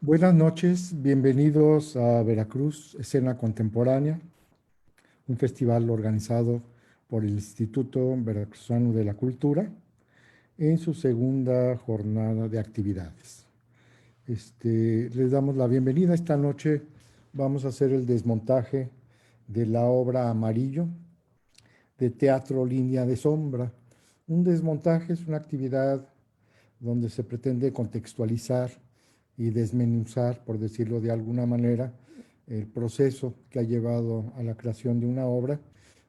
Buenas noches, bienvenidos a Veracruz, Escena Contemporánea, un festival organizado por el Instituto Veracruzano de la Cultura en su segunda jornada de actividades. Les damos la bienvenida. Esta noche vamos a hacer el desmontaje de la obra Amarillo de Teatro Línea de Sombra. Un desmontaje es una actividad donde se pretende contextualizar y desmenuzar, por decirlo de alguna manera, el proceso que ha llevado a la creación de una obra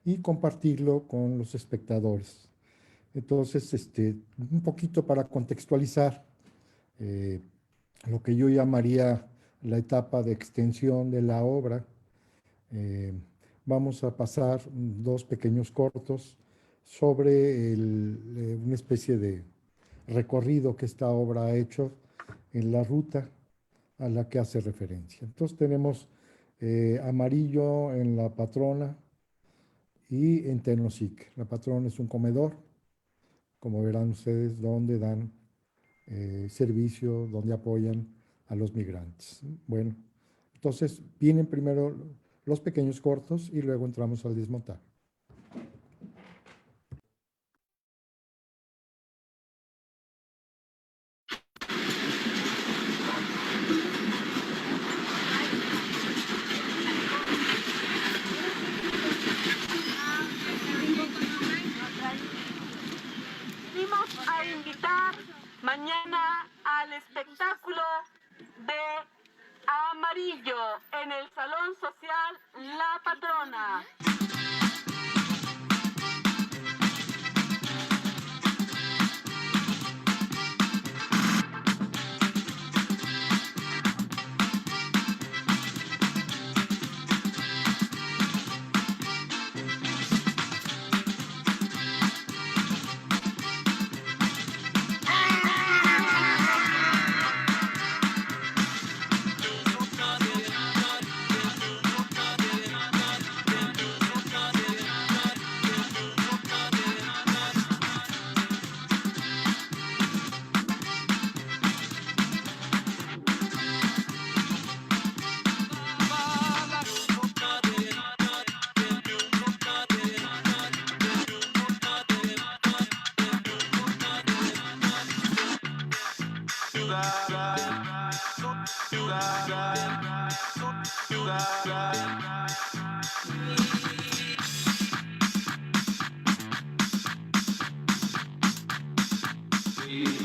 y compartirlo con los espectadores. Entonces, un poquito para contextualizar eh, lo que yo llamaría la etapa de extensión de la obra. Eh, Vamos a pasar dos pequeños cortos sobre una especie de recorrido que esta obra ha hecho en la ruta a la que hace referencia. Entonces tenemos Amarillo en La Patrona y en Tenosique. La Patrona es un comedor, como verán ustedes, donde dan servicio, donde apoyan a los migrantes. Bueno, entonces vienen primero los pequeños cortos y luego entramos al desmontaje. Venimos a invitar mañana al espectáculo de Amarillo en el Salón Social La Patrona.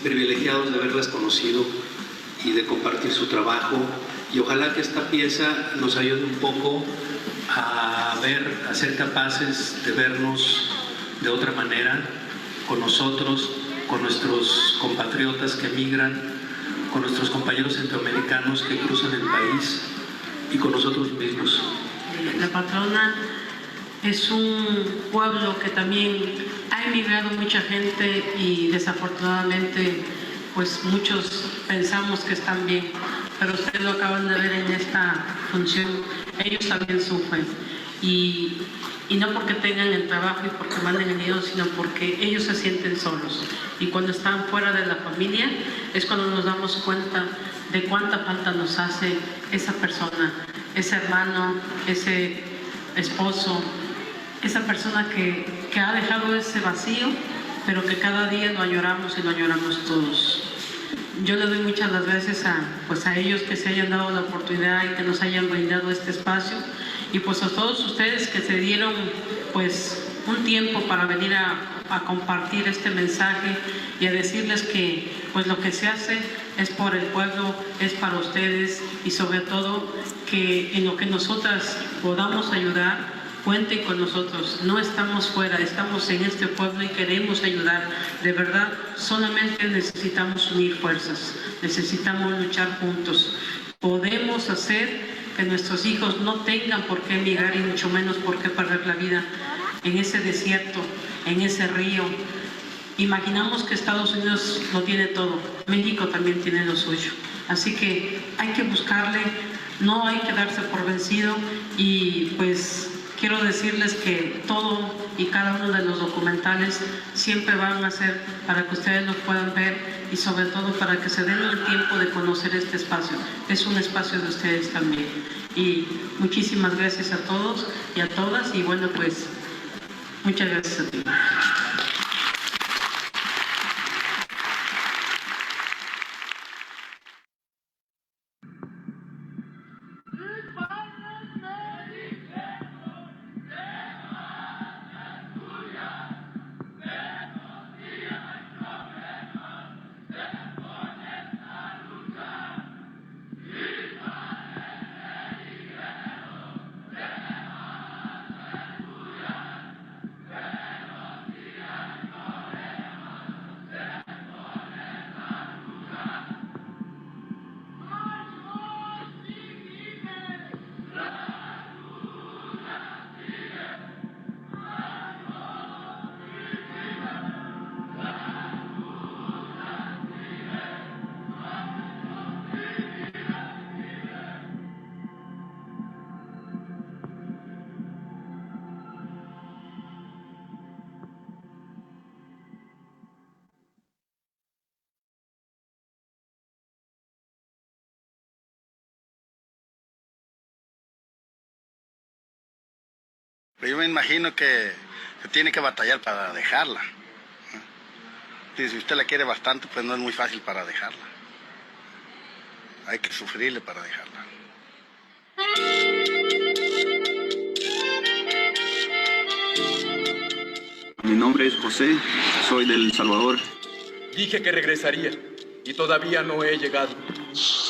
Privilegiados de haberlas conocido y de compartir su trabajo, y ojalá que esta pieza nos ayude un poco a ser capaces de vernos de otra manera, con nosotros, con nuestros compatriotas que emigran, con nuestros compañeros centroamericanos que cruzan el país y con nosotros mismos. La Patrona es un pueblo que también ha emigrado mucha gente y desafortunadamente pues muchos pensamos que están bien, pero ustedes lo acaban de ver en esta función, ellos también sufren y no porque tengan el trabajo y porque manden el dinero, sino porque ellos se sienten solos, y cuando están fuera de la familia es cuando nos damos cuenta de cuánta falta nos hace esa persona, ese hermano, ese esposo, esa persona que ha dejado ese vacío, pero que cada día lo añoramos y lo añoramos todos. Yo le doy muchas las gracias a ellos que se hayan dado la oportunidad y que nos hayan brindado este espacio, y pues a todos ustedes que se dieron pues un tiempo para venir a compartir este mensaje y a decirles que pues lo que se hace es por el pueblo, es para ustedes, y sobre todo que en lo que nosotras podamos ayudar, cuenten con nosotros. No estamos fuera, estamos en este pueblo y queremos ayudar. De verdad, solamente necesitamos unir fuerzas, necesitamos luchar juntos. Podemos hacer que nuestros hijos no tengan por qué emigrar y mucho menos por qué perder la vida en ese desierto, en ese río. Imaginamos que Estados Unidos lo tiene todo, México también tiene lo suyo. Así que hay que buscarle, no hay que darse por vencido, y pues quiero decirles que todo y cada uno de los documentales siempre van a ser para que ustedes los puedan ver y sobre todo para que se den el tiempo de conocer este espacio. Es un espacio de ustedes también. Y muchísimas gracias a todos y a todas y bueno, pues muchas gracias a ti. Yo me imagino que se tiene que batallar para dejarla. Y si usted la quiere bastante, pues no es muy fácil para dejarla. Hay que sufrirle para dejarla. Mi nombre es José, soy del Salvador. Dije que regresaría y todavía no he llegado.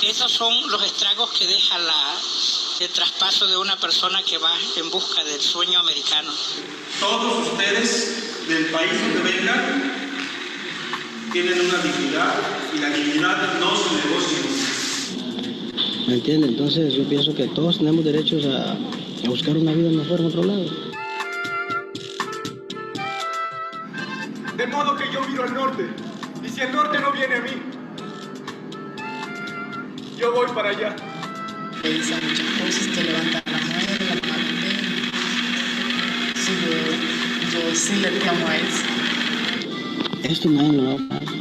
Esos son los estragos que deja el traspaso de una persona que va en busca del sueño americano. Todos ustedes, del país donde vengan, tienen una dignidad y la dignidad no se negocia. ¿Me entiende? Entonces yo pienso que todos tenemos derechos a buscar una vida mejor en otro lado. De modo que yo miro al norte, y si el norte no viene a mí, yo voy para allá. Te dicen muchas cosas, te levantan la mujer, la parte. Sí, yo sí le llamo a eso. Esto nadie lo va a pagar.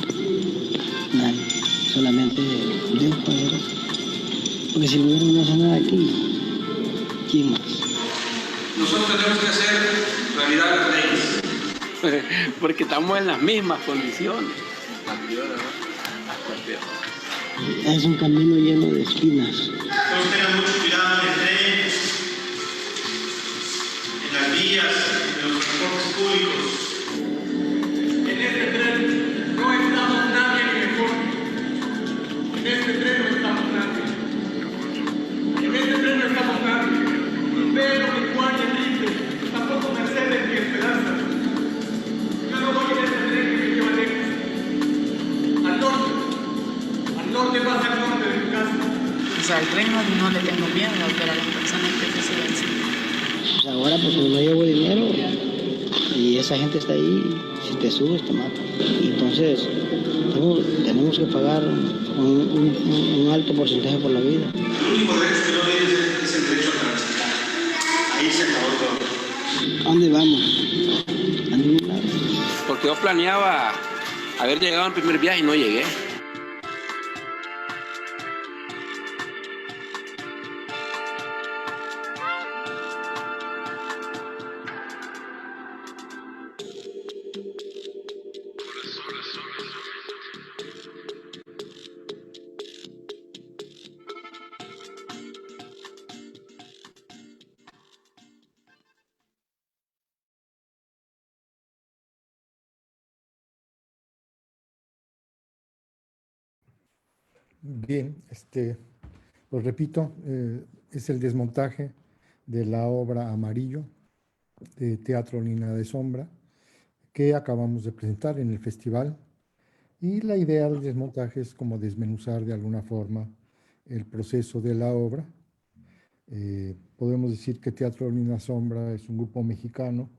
Nadie. Solamente Dios puede. Porque si el gobierno no hace nada aquí, ¿quién más? Nosotros tenemos que hacer realidad las leyes. Porque estamos en las mismas condiciones. Es un camino lleno de espinas. Todos tengan mucho cuidado en el tren, en las vías, en los transportes públicos. En este tren no estamos nadie mejor. En este tren no estamos nadie. En este tren no estamos nadie. Pero mi Juan y Enrique, tampoco Mercedes ni Esperanza. Yo no voy en este tren que me lleva lejos. Al norte vas al norte de tu casa. O sea, al tren no le tengo miedo, pero a las personas que se ven así. Pues ahora, pues como no llevo dinero y esa gente está ahí, si te subes te matan. Y entonces tenemos que pagar un alto porcentaje por la vida. El único derecho que no tienes es el derecho a transitar. Ahí se acabó todo. ¿A dónde vamos? ¿A ningún lado? Porque yo planeaba haber llegado al primer viaje y no llegué. Bien, os repito, es el desmontaje de la obra Amarillo de Teatro Línea de Sombra que acabamos de presentar en el festival. Y la idea del desmontaje es como desmenuzar de alguna forma el proceso de la obra. Podemos decir que Teatro Línea de Sombra es un grupo mexicano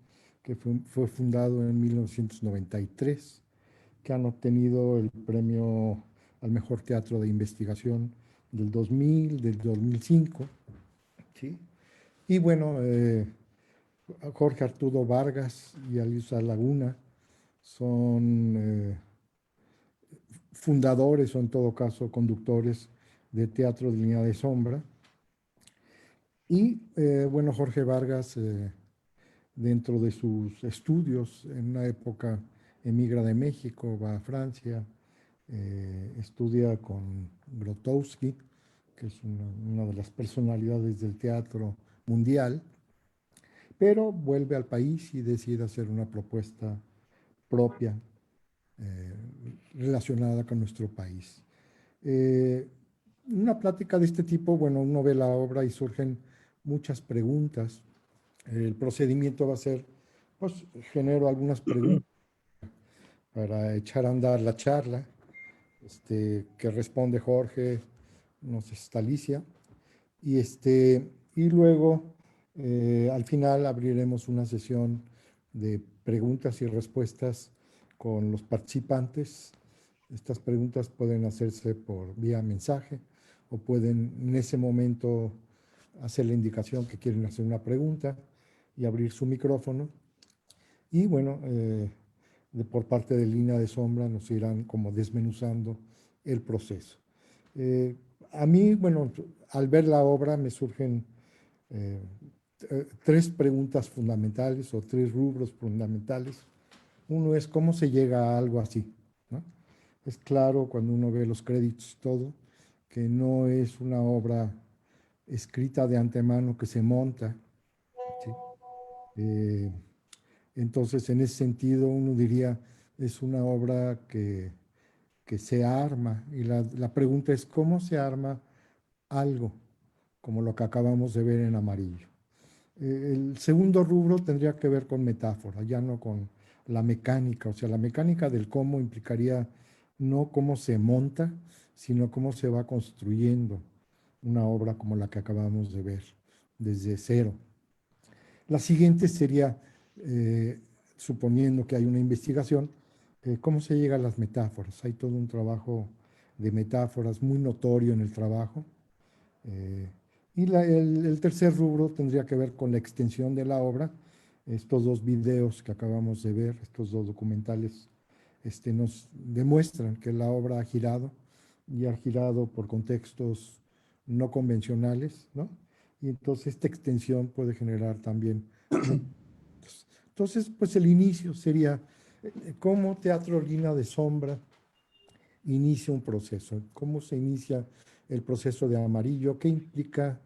que fue fundado en 1993, que han obtenido el premio al mejor teatro de investigación del 2000, del 2005, ¿sí? Y bueno, Jorge Arturo Vargas y Alisa Laguna son fundadores o en todo caso conductores de Teatro de Línea de Sombra. Y bueno, Jorge Vargas, dentro de sus estudios, en una época emigra de México, va a Francia, estudia con Grotowski, que es una de las personalidades del teatro mundial, pero vuelve al país y decide hacer una propuesta propia relacionada con nuestro país. Una plática de este tipo, bueno, uno ve la obra y surgen muchas preguntas. El procedimiento va a ser, pues, genero algunas preguntas para echar a andar la charla, que responde Jorge, no sé, está Alicia, y luego al final abriremos una sesión de preguntas y respuestas con los participantes. Estas preguntas pueden hacerse por vía mensaje o pueden en ese momento hacer la indicación que quieren hacer una pregunta y abrir su micrófono. Y bueno, por parte de Línea de Sombra nos irán como desmenuzando el proceso. A mí, bueno, al ver la obra me surgen tres preguntas fundamentales o tres rubros fundamentales. Uno es cómo se llega a algo así, ¿no? Es claro cuando uno ve los créditos y todo, que no es una obra escrita de antemano que se monta, ¿sí? Entonces, en ese sentido, uno diría, es una obra que se arma. Y la pregunta es, ¿cómo se arma algo como lo que acabamos de ver en amarillo? El segundo rubro tendría que ver con metáfora, ya no con la mecánica. O sea, la mecánica del cómo implicaría no cómo se monta, sino cómo se va construyendo una obra como la que acabamos de ver, desde cero. La siguiente sería, suponiendo que hay una investigación, cómo se llega a las metáforas. Hay todo un trabajo de metáforas muy notorio en el trabajo. Y el tercer rubro tendría que ver con la extensión de la obra. Estos dos videos que acabamos de ver, estos dos documentales, nos demuestran que la obra ha girado y ha girado por contextos no convencionales, ¿no? Y entonces esta extensión puede generar también. Entonces, pues el inicio sería cómo Teatro Línea de Sombra inicia un proceso, cómo se inicia el proceso de amarillo, qué implica,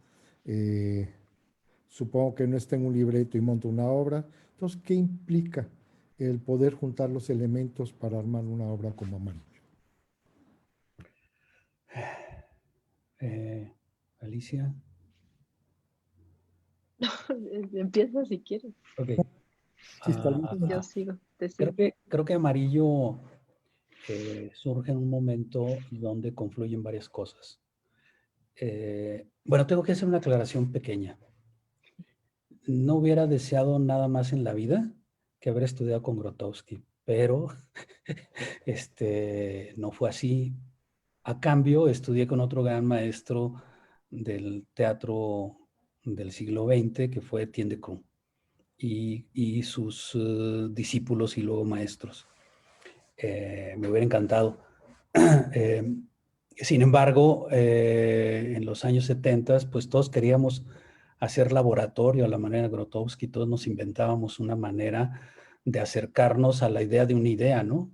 supongo que no está en un libreto y monta una obra, entonces, ¿qué implica el poder juntar los elementos para armar una obra como amarillo? Alicia. Empieza si quieres. Ok. Sí, está bien. Yo sigo, te sigo. Creo que amarillo surge en un momento donde confluyen varias cosas. Bueno, tengo que hacer una aclaración pequeña. No hubiera deseado nada más en la vida que haber estudiado con Grotowski, pero no fue así. A cambio, estudié con otro gran maestro del teatro del siglo XX, que fue Etienne de Croo, y sus discípulos y luego maestros. Me hubiera encantado. Sin embargo, en los años 70, pues todos queríamos hacer laboratorio a la manera de Grotowski, todos nos inventábamos una manera de acercarnos a la idea de una idea, ¿no?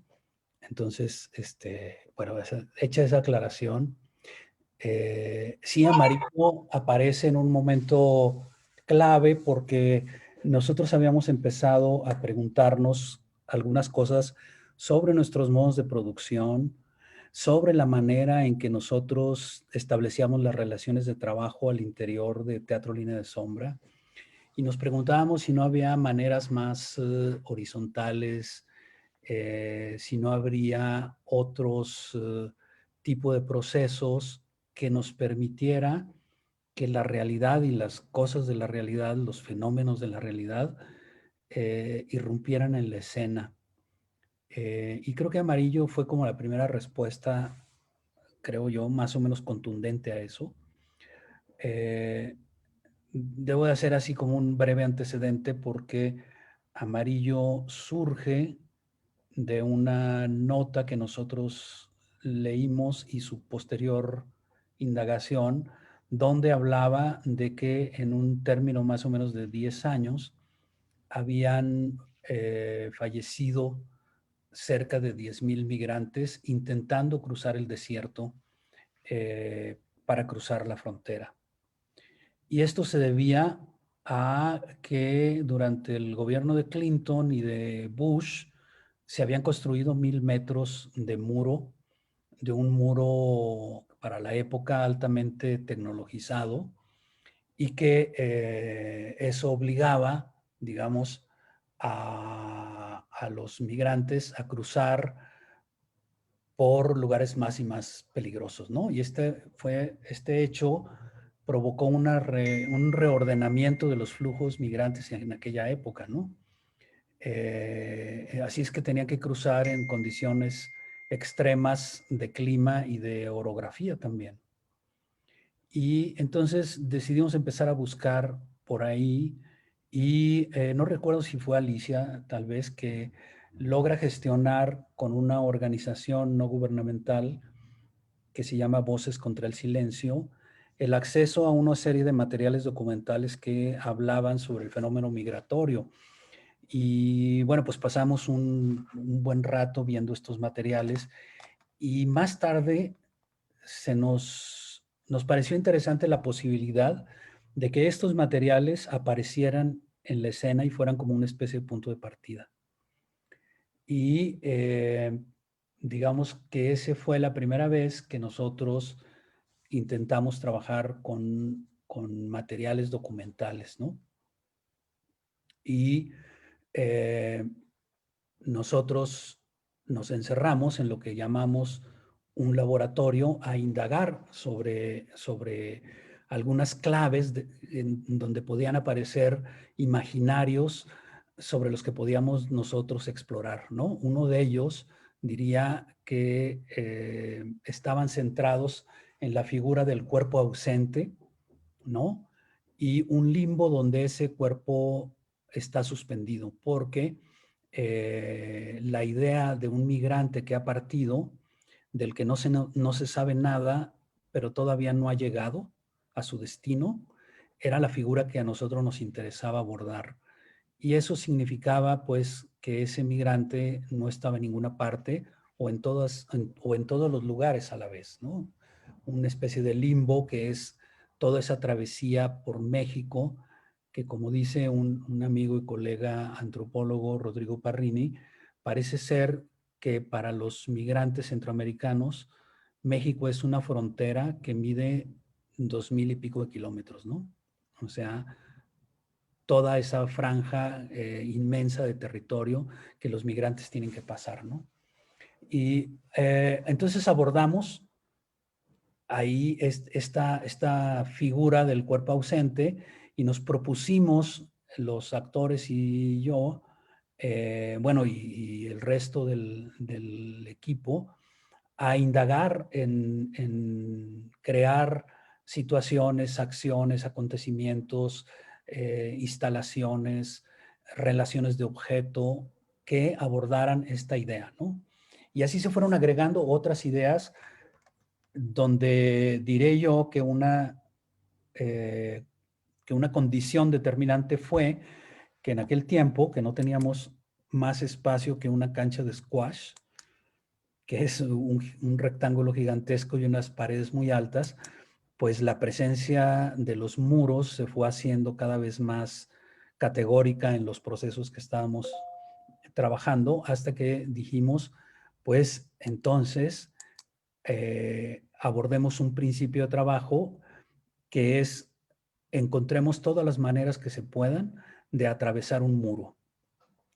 Entonces, bueno, hecha esa aclaración, sí, amarillo aparece en un momento clave porque nosotros habíamos empezado a preguntarnos algunas cosas sobre nuestros modos de producción, sobre la manera en que nosotros establecíamos las relaciones de trabajo al interior de Teatro Línea de Sombra, y nos preguntábamos si no había maneras más horizontales, si no habría otros tipos de procesos que nos permitiera que la realidad y las cosas de la realidad, los fenómenos de la realidad, irrumpieran en la escena. Y creo que amarillo fue como la primera respuesta, creo yo, más o menos contundente a eso. debo de hacer así como un breve antecedente porque Amarillo surge de una nota que nosotros leímos y su posterior indagación, donde hablaba de que en un término más o menos de 10 años habían fallecido cerca de 10,000 migrantes intentando cruzar el desierto para cruzar la frontera. Y esto se debía a que durante el gobierno de Clinton y de Bush se habían construido 1,000 metros de muro, de un muro para la época altamente tecnologizado, y que eso obligaba, digamos, a los migrantes a cruzar por lugares más y más peligrosos, ¿no? Y este hecho provocó un reordenamiento de los flujos migrantes en aquella época, ¿no? Así es que tenían que cruzar en condiciones extremas de clima y de orografía también. Y entonces decidimos empezar a buscar por ahí y no recuerdo si fue Alicia, tal vez, que logra gestionar con una organización no gubernamental que se llama Voces contra el Silencio, el acceso a una serie de materiales documentales que hablaban sobre el fenómeno migratorio. Y bueno, pues pasamos un buen rato viendo estos materiales y más tarde nos pareció interesante la posibilidad de que estos materiales aparecieran en la escena y fueran como una especie de punto de partida. Y digamos que esa fue la primera vez que nosotros intentamos trabajar con materiales documentales, ¿no? Y nosotros nos encerramos en lo que llamamos un laboratorio a indagar sobre algunas claves en donde podían aparecer imaginarios sobre los que podíamos nosotros explorar, ¿no? Uno de ellos diría que estaban centrados en la figura del cuerpo ausente, ¿no? Y un limbo donde ese cuerpo está suspendido, porque la idea de un migrante que ha partido, del que no se sabe nada, pero todavía no ha llegado a su destino, era la figura que a nosotros nos interesaba abordar. Y eso significaba, pues, que ese migrante no estaba en ninguna parte o en todos los lugares a la vez, ¿no? Una especie de limbo que es toda esa travesía por México, que como dice un amigo y colega antropólogo, Rodrigo Parrini, parece ser que para los migrantes centroamericanos, México es una frontera que mide 2,000 y pico de kilómetros, ¿no? O sea, toda esa franja inmensa de territorio que los migrantes tienen que pasar, ¿no? Y entonces abordamos ahí esta figura del cuerpo ausente y nos propusimos, los actores y yo, bueno, y el resto del equipo, a indagar en crear situaciones, acciones, acontecimientos, instalaciones, relaciones de objeto que abordaran esta idea, ¿no? Y así se fueron agregando otras ideas donde diré yo que una condición determinante fue que en aquel tiempo, que no teníamos más espacio que una cancha de squash, que es un rectángulo gigantesco y unas paredes muy altas, pues la presencia de los muros se fue haciendo cada vez más categórica en los procesos que estábamos trabajando, hasta que dijimos, pues entonces abordemos un principio de trabajo que es encontremos todas las maneras que se puedan de atravesar un muro.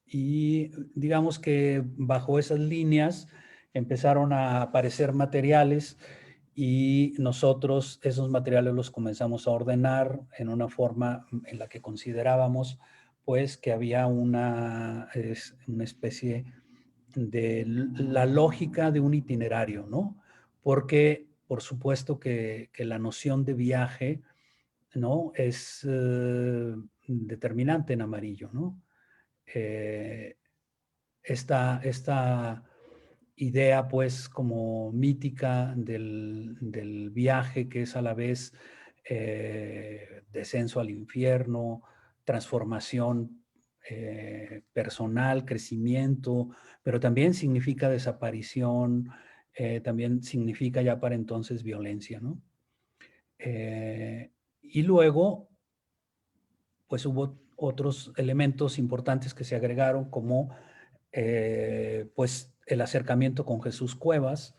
Y digamos que bajo esas líneas empezaron a aparecer materiales y nosotros esos materiales los comenzamos a ordenar en una forma en la que considerábamos pues que había una especie de la lógica de un itinerario, ¿no? Porque por supuesto que la noción de viaje ¿no? Es determinante en Amarillo, ¿no? Esta idea, pues, como mítica del viaje, que es a la vez descenso al infierno, transformación personal, crecimiento, pero también significa desaparición, también significa ya para entonces violencia, ¿no? Y luego, pues hubo otros elementos importantes que se agregaron, como pues el acercamiento con Jesús Cuevas,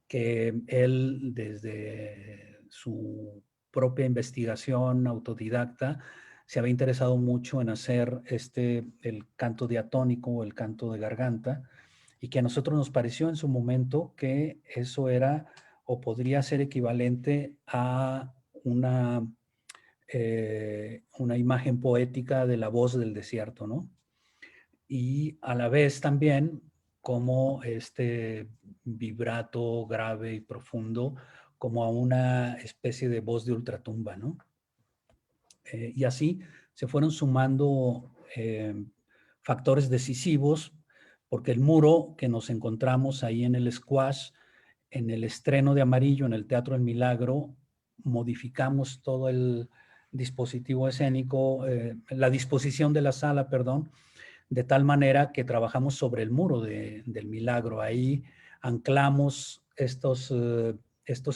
que él desde su propia investigación autodidacta se había interesado mucho en hacer el canto diatónico o el canto de garganta, y que a nosotros nos pareció en su momento que eso era o podría ser equivalente a una imagen poética de la voz del desierto, ¿no? Y a la vez también como este vibrato grave y profundo, como a una especie de voz de ultratumba, ¿no? Y así se fueron sumando factores decisivos, porque el muro que nos encontramos ahí en el Squash, en el estreno de Amarillo, en el Teatro El Milagro, modificamos todo el dispositivo escénico, la disposición de la sala, perdón, de tal manera que trabajamos sobre el muro del Milagro. Ahí anclamos estos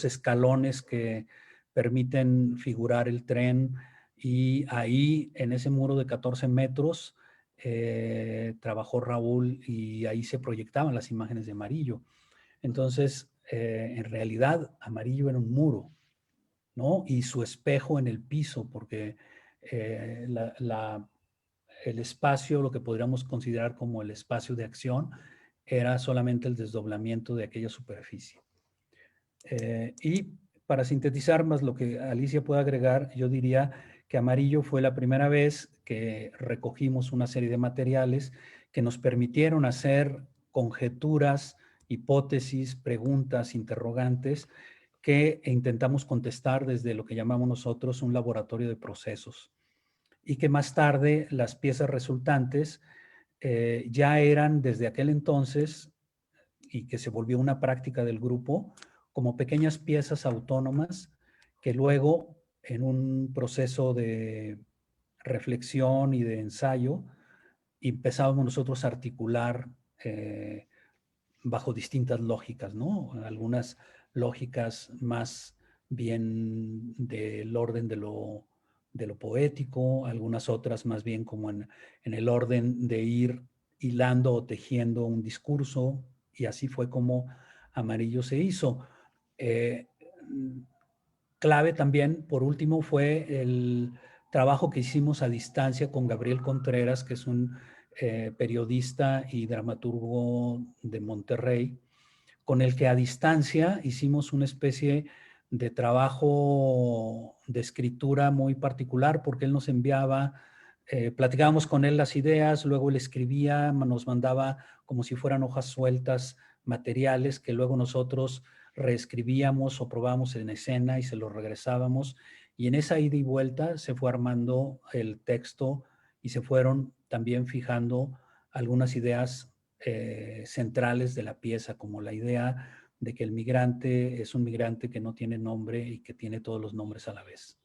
escalones que permiten figurar el tren, y ahí en ese muro de 14 metros trabajó Raúl, y ahí se proyectaban las imágenes de Amarillo. Entonces, en realidad, Amarillo era un muro, ¿no? Y su espejo en el piso, porque el espacio, lo que podríamos considerar como el espacio de acción, era solamente el desdoblamiento de aquella superficie. Y para sintetizar más lo que Alicia puede agregar, yo diría que Amarillo fue la primera vez que recogimos una serie de materiales que nos permitieron hacer conjeturas, hipótesis, preguntas, interrogantes, que intentamos contestar desde lo que llamamos nosotros un laboratorio de procesos, y que más tarde las piezas resultantes ya eran desde aquel entonces, y que se volvió una práctica del grupo, como pequeñas piezas autónomas que luego, en un proceso de reflexión y de ensayo, empezábamos nosotros a articular bajo distintas lógicas, ¿no? Algunas lógicas más bien del orden de lo poético, algunas otras más bien como en el orden de ir hilando o tejiendo un discurso, y así fue como Amarillo se hizo. Clave también, por último, fue el trabajo que hicimos a distancia con Gabriel Contreras, que es un periodista y dramaturgo de Monterrey, con el que a distancia hicimos una especie de trabajo de escritura muy particular, porque él nos enviaba, platicábamos con él las ideas, luego él escribía, nos mandaba como si fueran hojas sueltas, materiales que luego nosotros reescribíamos o probábamos en escena y se los regresábamos, y en esa ida y vuelta se fue armando el texto y se fueron también fijando algunas ideas centrales de la pieza, como la idea de que el migrante es un migrante que no tiene nombre y que tiene todos los nombres a la vez.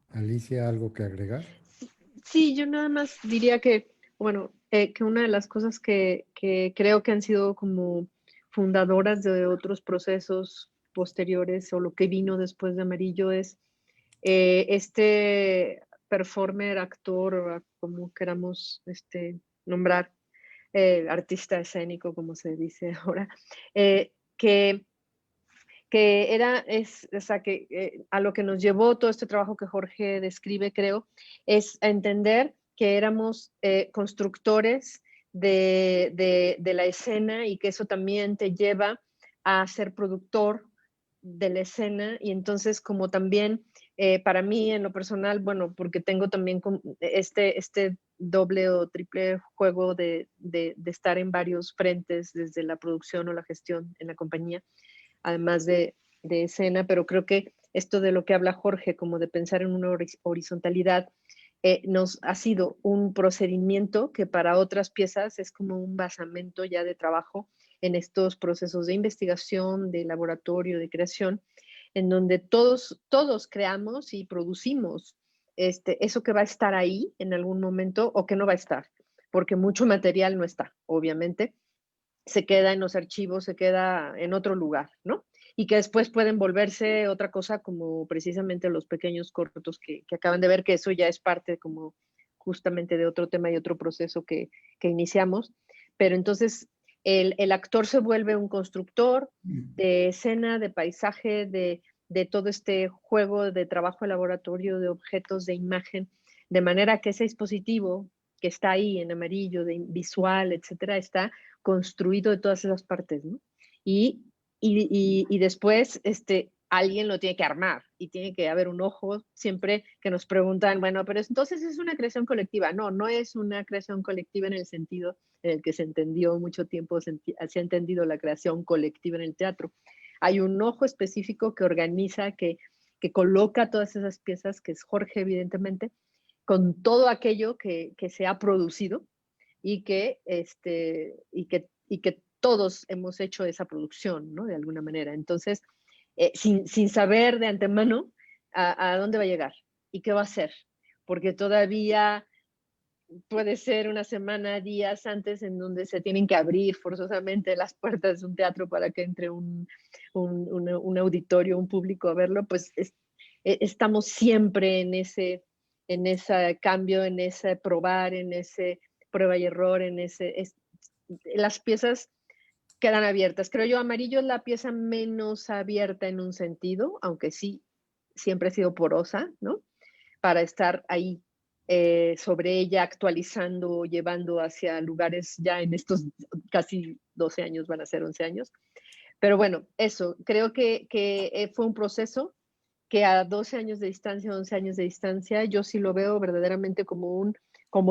Alicia, ¿algo que agregar? Sí, yo nada más diría que, bueno, que una de las cosas que creo que han sido como fundadoras de otros procesos posteriores o lo que vino después de Amarillo es este performer, actor, como queramos nombrar, artista escénico, como se dice ahora, que o sea, que a lo que nos llevó todo este trabajo que Jorge describe, creo, es a entender que éramos constructores de la escena, y que eso también te lleva a ser productor de la escena, y entonces como también para mí en lo personal, bueno, porque tengo también este doble o triple juego de estar en varios frentes, desde la producción o la gestión en la compañía, además de escena, pero creo que esto de lo que habla Jorge, como de pensar en una horizontalidad, nos ha sido un procedimiento que para otras piezas es como un basamento ya de trabajo en estos procesos de investigación, de laboratorio, de creación, en donde todos creamos y producimos eso que va a estar ahí en algún momento o que no va a estar, porque mucho material no está, obviamente, se queda en los archivos, se queda en otro lugar, ¿no? Y que después pueden volverse otra cosa, como precisamente los pequeños cortos que acaban de ver, que eso ya es parte como justamente de otro tema y otro proceso que iniciamos. Pero entonces el actor se vuelve un constructor de escena, de paisaje, de todo este juego de trabajo de laboratorio, de objetos, de imagen, de manera que ese dispositivo que está ahí en amarillo, de visual, etcétera, está construido de todas esas partes, ¿no? Y después alguien lo tiene que armar y tiene que haber un ojo siempre que nos preguntan, bueno, pero entonces es una creación colectiva. No, no es una creación colectiva en el sentido en el que se entendió mucho tiempo, se ha entendido la creación colectiva en el teatro. Hay un ojo específico que organiza, que coloca todas esas piezas, que es Jorge, evidentemente, con todo aquello que se ha producido y que todos hemos hecho esa producción, ¿no? De alguna manera. Entonces, sin saber de antemano a dónde va a llegar y qué va a hacer, porque todavía puede ser una semana, días antes, en donde se tienen que abrir forzosamente las puertas de un teatro para que entre un auditorio, un público a verlo, pues estamos siempre en ese cambio, en ese probar, en ese prueba y error, las piezas quedan abiertas. Creo yo, Amarillo es la pieza menos abierta en un sentido, aunque sí, siempre ha sido porosa, ¿no? Para estar ahí sobre ella, actualizando, llevando hacia lugares ya en estos casi 12 años, van a ser 11 años. Pero bueno, eso, creo que fue un proceso que a 12 años de distancia, 11 años de distancia, yo sí lo veo verdaderamente como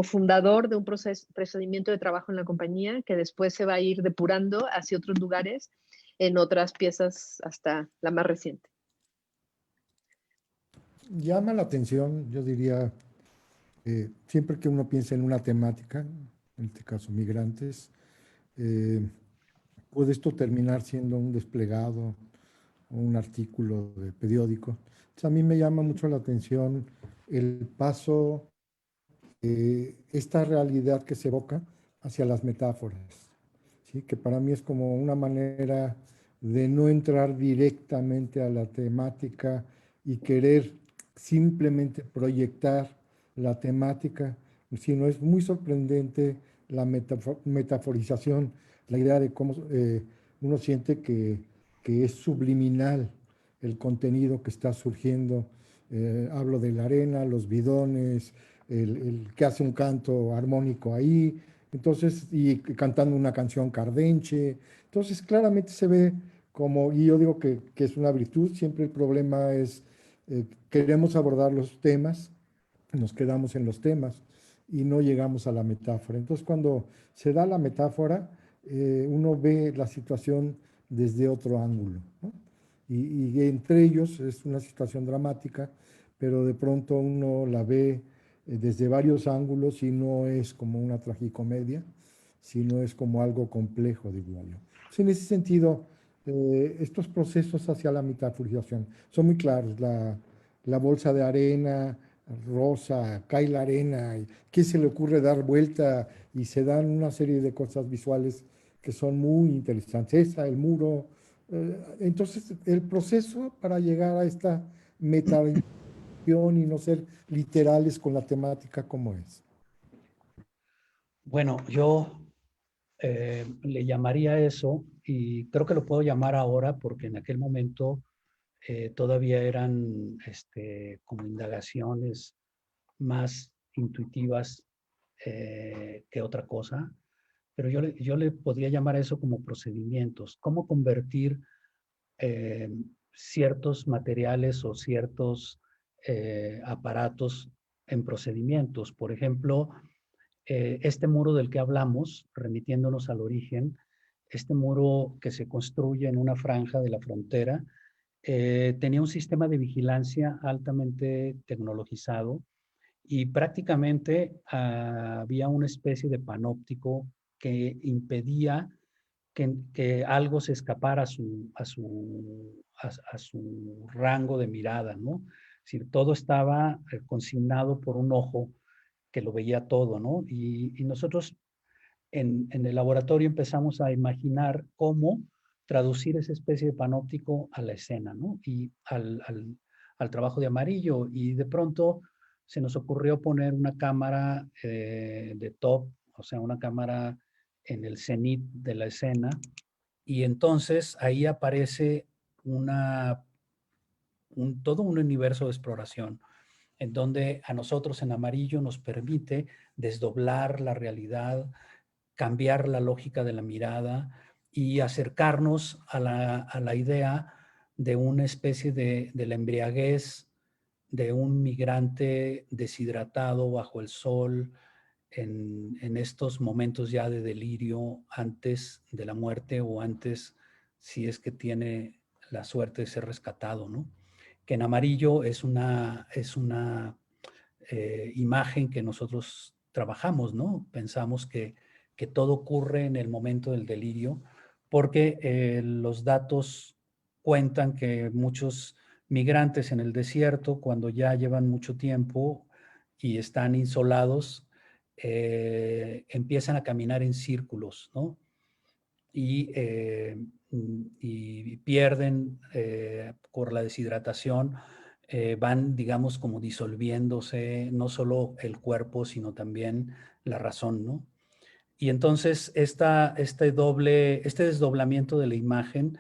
fundador de un procedimiento de trabajo en la compañía que después se va a ir depurando hacia otros lugares en otras piezas hasta la más reciente. Llama la atención, yo diría, siempre que uno piensa en una temática, en este caso migrantes, puede esto terminar siendo un desplegado o un artículo de periódico. Entonces, a mí me llama mucho la atención el paso, esta realidad que se evoca hacia las metáforas, ¿sí? Que para mí es como una manera de no entrar directamente a la temática y querer simplemente proyectar la temática, sino es muy sorprendente la metaforización, la idea de cómo uno siente que es subliminal el contenido que está surgiendo. Hablo de la arena, los bidones, el que hace un canto armónico ahí, entonces, y cantando una canción cardenche. Entonces, claramente se ve como, y yo digo que es una virtud, siempre el problema es, queremos abordar los temas, nos quedamos en los temas y no llegamos a la metáfora. Entonces, cuando se da la metáfora, uno ve la situación desde otro ángulo, ¿no? Y entre ellos es una situación dramática, pero de pronto uno la ve desde varios ángulos y no es como una tragicomedia, sino es como algo complejo, diría yo. Entonces, en ese sentido, estos procesos hacia la metaforización son muy claros. La bolsa de arena rosa, cae la arena, y ¿quién se le ocurre dar vuelta? Y se dan una serie de cosas visuales que son muy interesantes. El muro. Entonces, el proceso para llegar a esta metavisión y no ser literales con la temática, ¿cómo es? Bueno, yo le llamaría eso, y creo que lo puedo llamar ahora porque en aquel momento todavía eran como indagaciones más intuitivas que otra cosa, pero yo le podría llamar a eso como procedimientos. ¿Cómo convertir ciertos materiales o ciertos aparatos en procedimientos. Por ejemplo, este muro del que hablamos, remitiéndonos al origen, este muro que se construye en una franja de la frontera, tenía un sistema de vigilancia altamente tecnologizado y prácticamente había una especie de panóptico que impedía que algo se escapara a su rango de mirada, ¿no? Es decir, todo estaba consignado por un ojo que lo veía todo, ¿no? Y nosotros en el laboratorio empezamos a imaginar cómo traducir esa especie de panóptico a la escena, ¿no? Y al trabajo de Amarillo. Y de pronto se nos ocurrió poner una cámara de top, o sea, una cámara en el cenit de la escena. Y entonces ahí aparece todo un universo de exploración en donde a nosotros en Amarillo nos permite desdoblar la realidad, cambiar la lógica de la mirada y acercarnos a la idea de una especie de la embriaguez de un migrante deshidratado bajo el sol en estos momentos ya de delirio antes de la muerte o antes si es que tiene la suerte de ser rescatado, ¿no? Que en Amarillo es una imagen que nosotros trabajamos, ¿no? Pensamos que todo ocurre en el momento del delirio, porque los datos cuentan que muchos migrantes en el desierto, cuando ya llevan mucho tiempo y están insolados, empiezan a caminar en círculos, ¿no? Y pierden por la deshidratación, van, digamos, como disolviéndose, no solo el cuerpo, sino también la razón, ¿no? Y entonces este desdoblamiento de la imagen,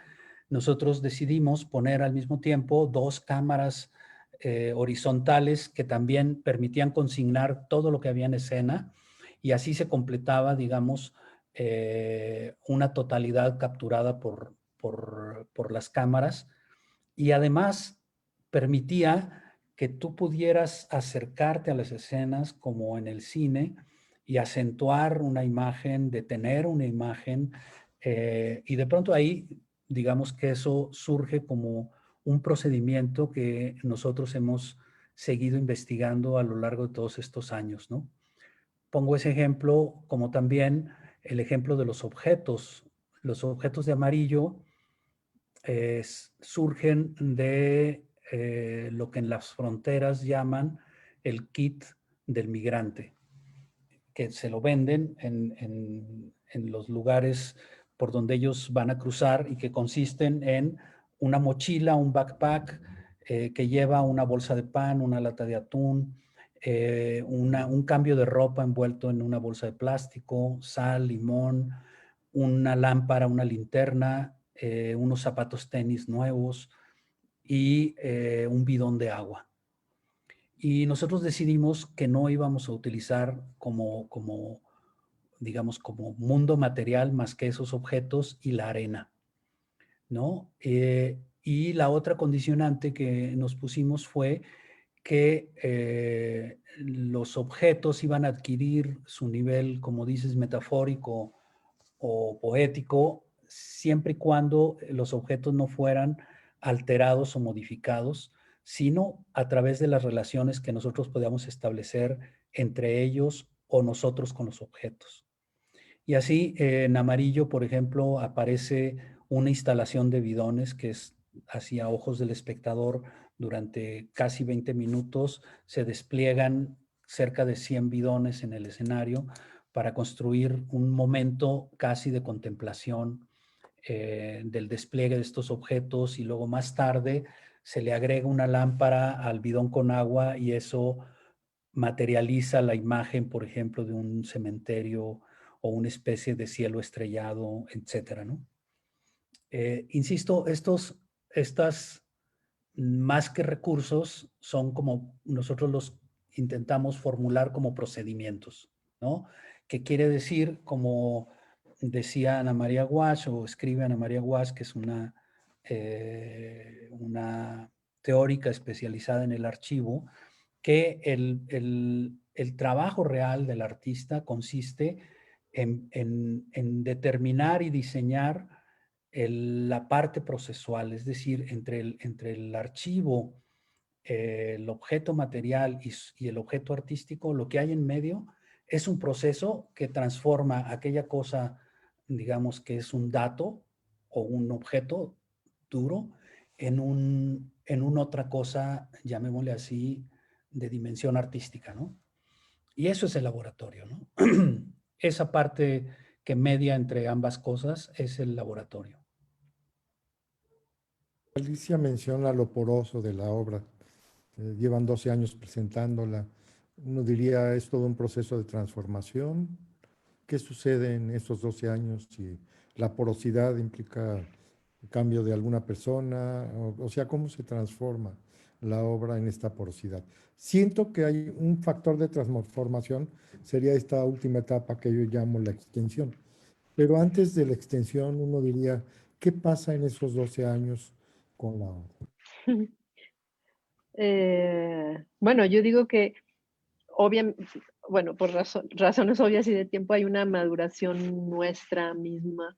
nosotros decidimos poner al mismo tiempo dos cámaras horizontales que también permitían consignar todo lo que había en escena y así se completaba, digamos, una totalidad capturada por las cámaras y además permitía que tú pudieras acercarte a las escenas como en el cine y acentuar una imagen, detener una imagen y de pronto ahí, digamos que eso surge como un procedimiento que nosotros hemos seguido investigando a lo largo de todos estos años, ¿no? Pongo ese ejemplo como también el ejemplo de los objetos. Los objetos de Amarillo surgen de lo que en las fronteras llaman el kit del migrante, que se lo venden en los lugares por donde ellos van a cruzar y que consisten en una mochila, un backpack que lleva una bolsa de pan, una lata de atún, un cambio de ropa envuelto en una bolsa de plástico, sal, limón, una lámpara, una linterna, unos zapatos tenis nuevos y un bidón de agua. Y nosotros decidimos que no íbamos a utilizar digamos, como mundo material más que esos objetos y la arena, ¿no? Y la otra condicionante que nos pusimos fue que los objetos iban a adquirir su nivel, como dices, metafórico o poético, siempre y cuando los objetos no fueran alterados o modificados, sino a través de las relaciones que nosotros podíamos establecer entre ellos o nosotros con los objetos. Y así en Amarillo, por ejemplo, aparece una instalación de bidones que es hacia ojos del espectador durante casi 20 minutos. Se despliegan cerca de 100 bidones en el escenario para construir un momento casi de contemplación del despliegue de estos objetos y luego más tarde se le agrega una lámpara al bidón con agua y eso materializa la imagen, por ejemplo, de un cementerio o una especie de cielo estrellado, etcétera, ¿no? Insisto, estas más que recursos son como nosotros los intentamos formular como procedimientos, ¿no? Que quiere decir, como decía Ana María Guasch o escribe Ana María Guasch, que es una una teórica especializada en el archivo, que el trabajo real del artista consiste en determinar y diseñar la parte procesual, es decir, entre el archivo, el objeto material y el objeto artístico, lo que hay en medio es un proceso que transforma aquella cosa, digamos, que es un dato o un objeto duro en una otra cosa, llamémosle así, de dimensión artística, ¿no? Y eso es el laboratorio, ¿no? Esa parte que media entre ambas cosas es el laboratorio. Alicia menciona lo poroso de la obra. Llevan 12 años presentándola. Uno diría, es todo un proceso de transformación. ¿Qué sucede en estos 12 años? Si la porosidad implica el cambio de alguna persona, o sea, ¿cómo se transforma la obra en esta porosidad? Siento que hay un factor de transformación, sería esta última etapa que yo llamo la extensión. Pero antes de la extensión, uno diría, ¿qué pasa en esos 12 años con la obra? Bueno, yo digo que obviamente, bueno, por razones obvias y de tiempo hay una maduración nuestra misma,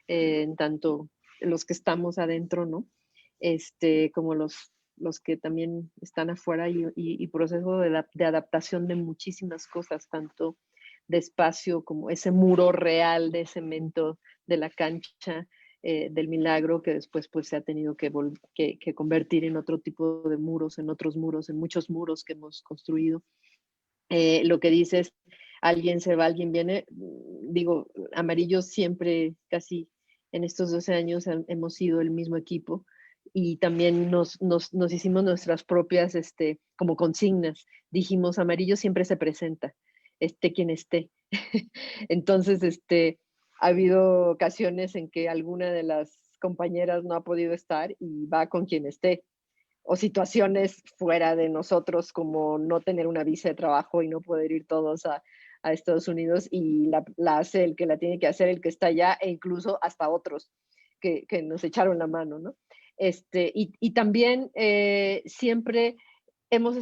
en tanto los que estamos adentro, ¿no? Como los que también están afuera y proceso de adaptación de muchísimas cosas, tanto de espacio como ese muro real de cemento de la cancha, del Milagro, que después pues se ha tenido que convertir en otro tipo de muros, en otros muros, en muchos muros que hemos construido. Lo que dices, alguien se va, alguien viene, digo, Amarillo siempre, casi en estos 12 años hemos sido el mismo equipo y también nos hicimos nuestras propias como consignas. Dijimos, Amarillo siempre se presenta, esté quien esté. Entonces, ha habido ocasiones en que alguna de las compañeras no ha podido estar y va con quien esté. O situaciones fuera de nosotros, como no tener una visa de trabajo y no poder ir todos a Estados Unidos, y la hace el que la tiene que hacer, el que está allá, e incluso hasta otros que nos echaron la mano, ¿no? Y también siempre hemos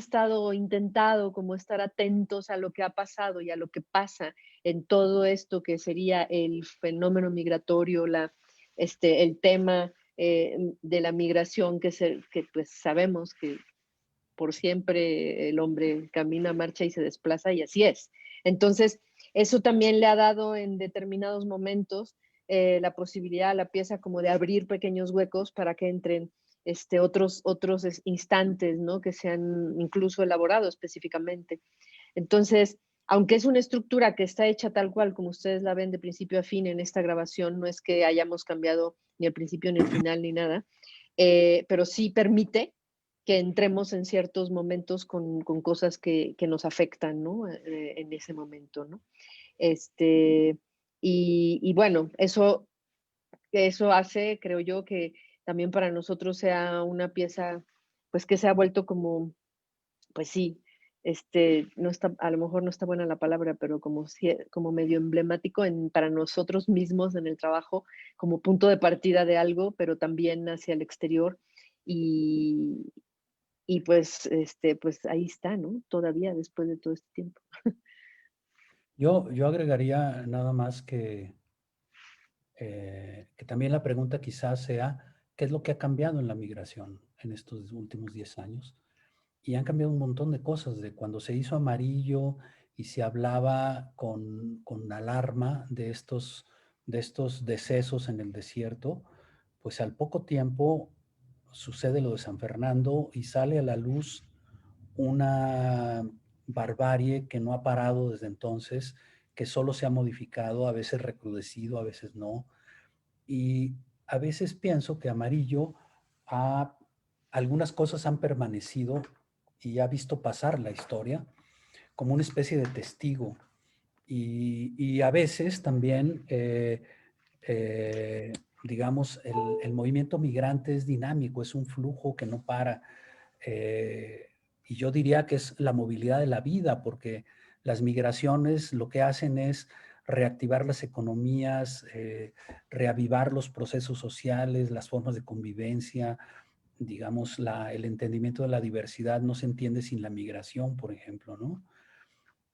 intentado como estar atentos a lo que ha pasado y a lo que pasa en todo esto que sería el fenómeno migratorio, el tema de la migración, que pues sabemos que por siempre el hombre camina, marcha y se desplaza, y así es. Entonces, eso también le ha dado en determinados momentos la posibilidad a la pieza como de abrir pequeños huecos para que entren otros instantes, ¿no? Que se han incluso elaborado específicamente. Entonces, aunque es una estructura que está hecha tal cual como ustedes la ven de principio a fin en esta grabación, no es que hayamos cambiado ni el principio ni el final ni nada, pero sí permite que entremos en ciertos momentos con cosas que nos afectan, ¿no? En ese momento, ¿no? Y bueno, eso hace, creo yo, que también para nosotros sea una pieza, pues que se ha vuelto como, pues sí, no está, a lo mejor no está buena la palabra, pero como medio emblemático para nosotros mismos en el trabajo, como punto de partida de algo, pero también hacia el exterior. Y pues, pues ahí está, ¿no? Todavía después de todo este tiempo. Yo agregaría nada más que también la pregunta quizás sea, ¿qué es lo que ha cambiado en la migración en estos últimos 10 años? Y han cambiado un montón de cosas, de cuando se hizo Amarillo y se hablaba con alarma de estos decesos en el desierto, pues al poco tiempo sucede lo de San Fernando y sale a la luz una barbarie que no ha parado desde entonces, que solo se ha modificado, a veces recrudecido, a veces no. Y a veces pienso que Amarillo algunas cosas han permanecido y ha visto pasar la historia como una especie de testigo. Y a veces también, digamos, el movimiento migrante es dinámico, es un flujo que no para. Y yo diría que es la movilidad de la vida, porque las migraciones lo que hacen es reactivar las economías, reavivar los procesos sociales, las formas de convivencia, digamos, el entendimiento de la diversidad no se entiende sin la migración, por ejemplo, ¿no?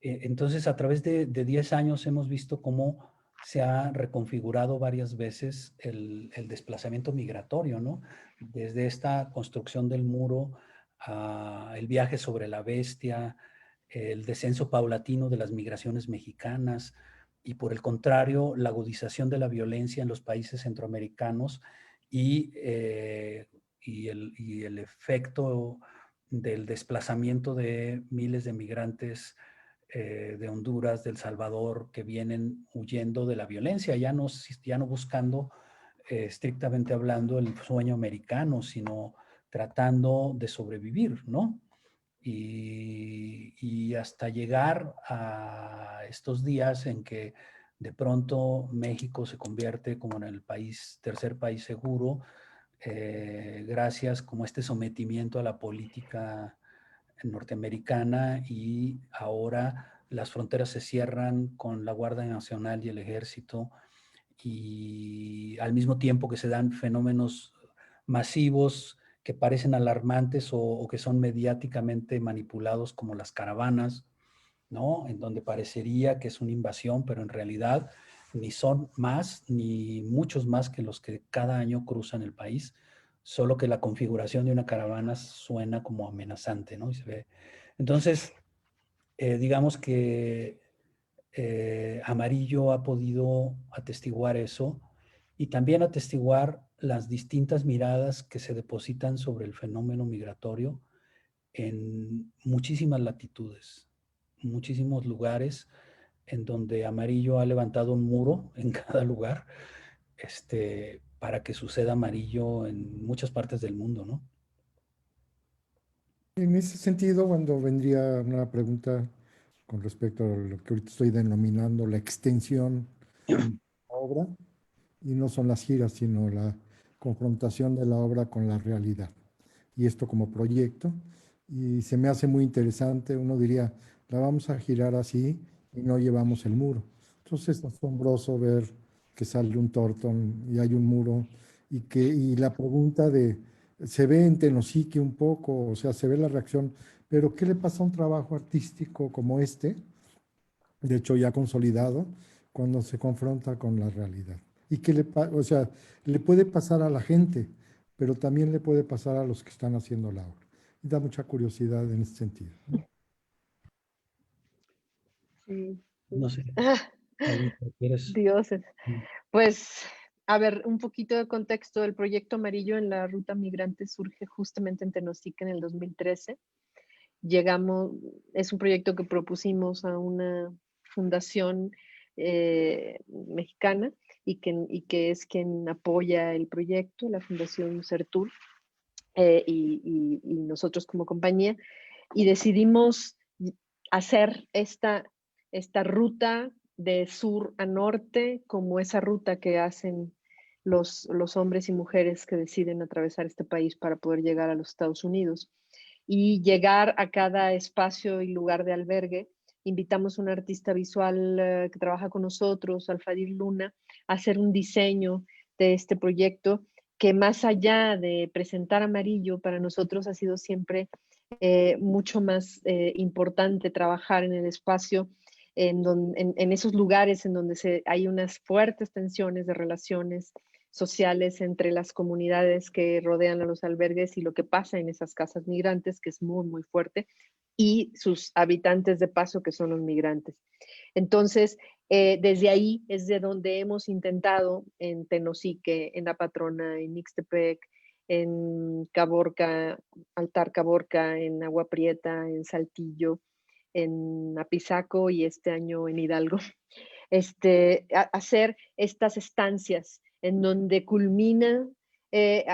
Entonces, a través de 10 años hemos visto cómo se ha reconfigurado varias veces el desplazamiento migratorio, ¿no? Desde esta construcción del muro, el viaje sobre la bestia, el descenso paulatino de las migraciones mexicanas y, por el contrario, la agudización de la violencia en los países centroamericanos y el efecto del desplazamiento de miles de migrantes de Honduras, de El Salvador, que vienen huyendo de la violencia, ya no buscando, estrictamente hablando, el sueño americano, sino tratando de sobrevivir, ¿no? Y hasta llegar a estos días en que de pronto México se convierte como en el tercer país seguro, gracias como a este sometimiento a la política norteamericana, y ahora las fronteras se cierran con la Guardia Nacional y el Ejército, y al mismo tiempo que se dan fenómenos masivos que parecen alarmantes o que son mediáticamente manipulados, como las caravanas, ¿no? En donde parecería que es una invasión, pero en realidad ni son más ni muchos más que los que cada año cruzan el país, solo que la configuración de una caravana suena como amenazante, ¿no? Y se ve. Entonces, digamos que Amarillo ha podido atestiguar eso, y también atestiguar las distintas miradas que se depositan sobre el fenómeno migratorio en muchísimas latitudes, muchísimos lugares en donde Amarillo ha levantado un muro en cada lugar, para que suceda Amarillo en muchas partes del mundo, ¿no? En ese sentido, cuando vendría una pregunta con respecto a lo que ahorita estoy denominando la extensión de la obra, y no son las giras, sino la confrontación de la obra con la realidad. Y esto como proyecto, y se me hace muy interesante. Uno diría, la vamos a girar así y no llevamos el muro. Entonces es asombroso ver que sale un Thornton y hay un muro, y la pregunta se ve en Tenosique un poco, o sea, se ve la reacción, pero ¿qué le pasa a un trabajo artístico como este, de hecho ya consolidado, cuando se confronta con la realidad? Y o sea, le puede pasar a la gente, pero también le puede pasar a los que están haciendo la obra. Y da mucha curiosidad en ese sentido. Sí. No sé. Dioses. Pues, a ver, un poquito de contexto. El proyecto Amarillo en la Ruta Migrante surge justamente en Tenosique en el 2013. Es un proyecto que propusimos a una fundación mexicana, y que es quien apoya el proyecto, la Fundación Sertur, y nosotros como compañía, y decidimos hacer esta ruta de sur a norte, como esa ruta que hacen los hombres y mujeres que deciden atravesar este país para poder llegar a los Estados Unidos. Y llegar a cada espacio y lugar de albergue, invitamos a un artista visual que trabaja con nosotros, Alfadir Luna, a hacer un diseño de este proyecto, que más allá de presentar Amarillo, para nosotros ha sido siempre mucho más importante trabajar en el espacio, en esos lugares en donde hay unas fuertes tensiones de relaciones sociales entre las comunidades que rodean a los albergues y lo que pasa en esas casas migrantes, que es muy, muy fuerte, y sus habitantes de paso, que son los migrantes. Entonces, desde ahí es de donde hemos intentado, en Tenosique, en La Patrona, en Ixtepec, en Caborca, Altar Caborca, en Agua Prieta, en Saltillo, en Apizaco y este año en Hidalgo, hacer estas estancias en donde culmina.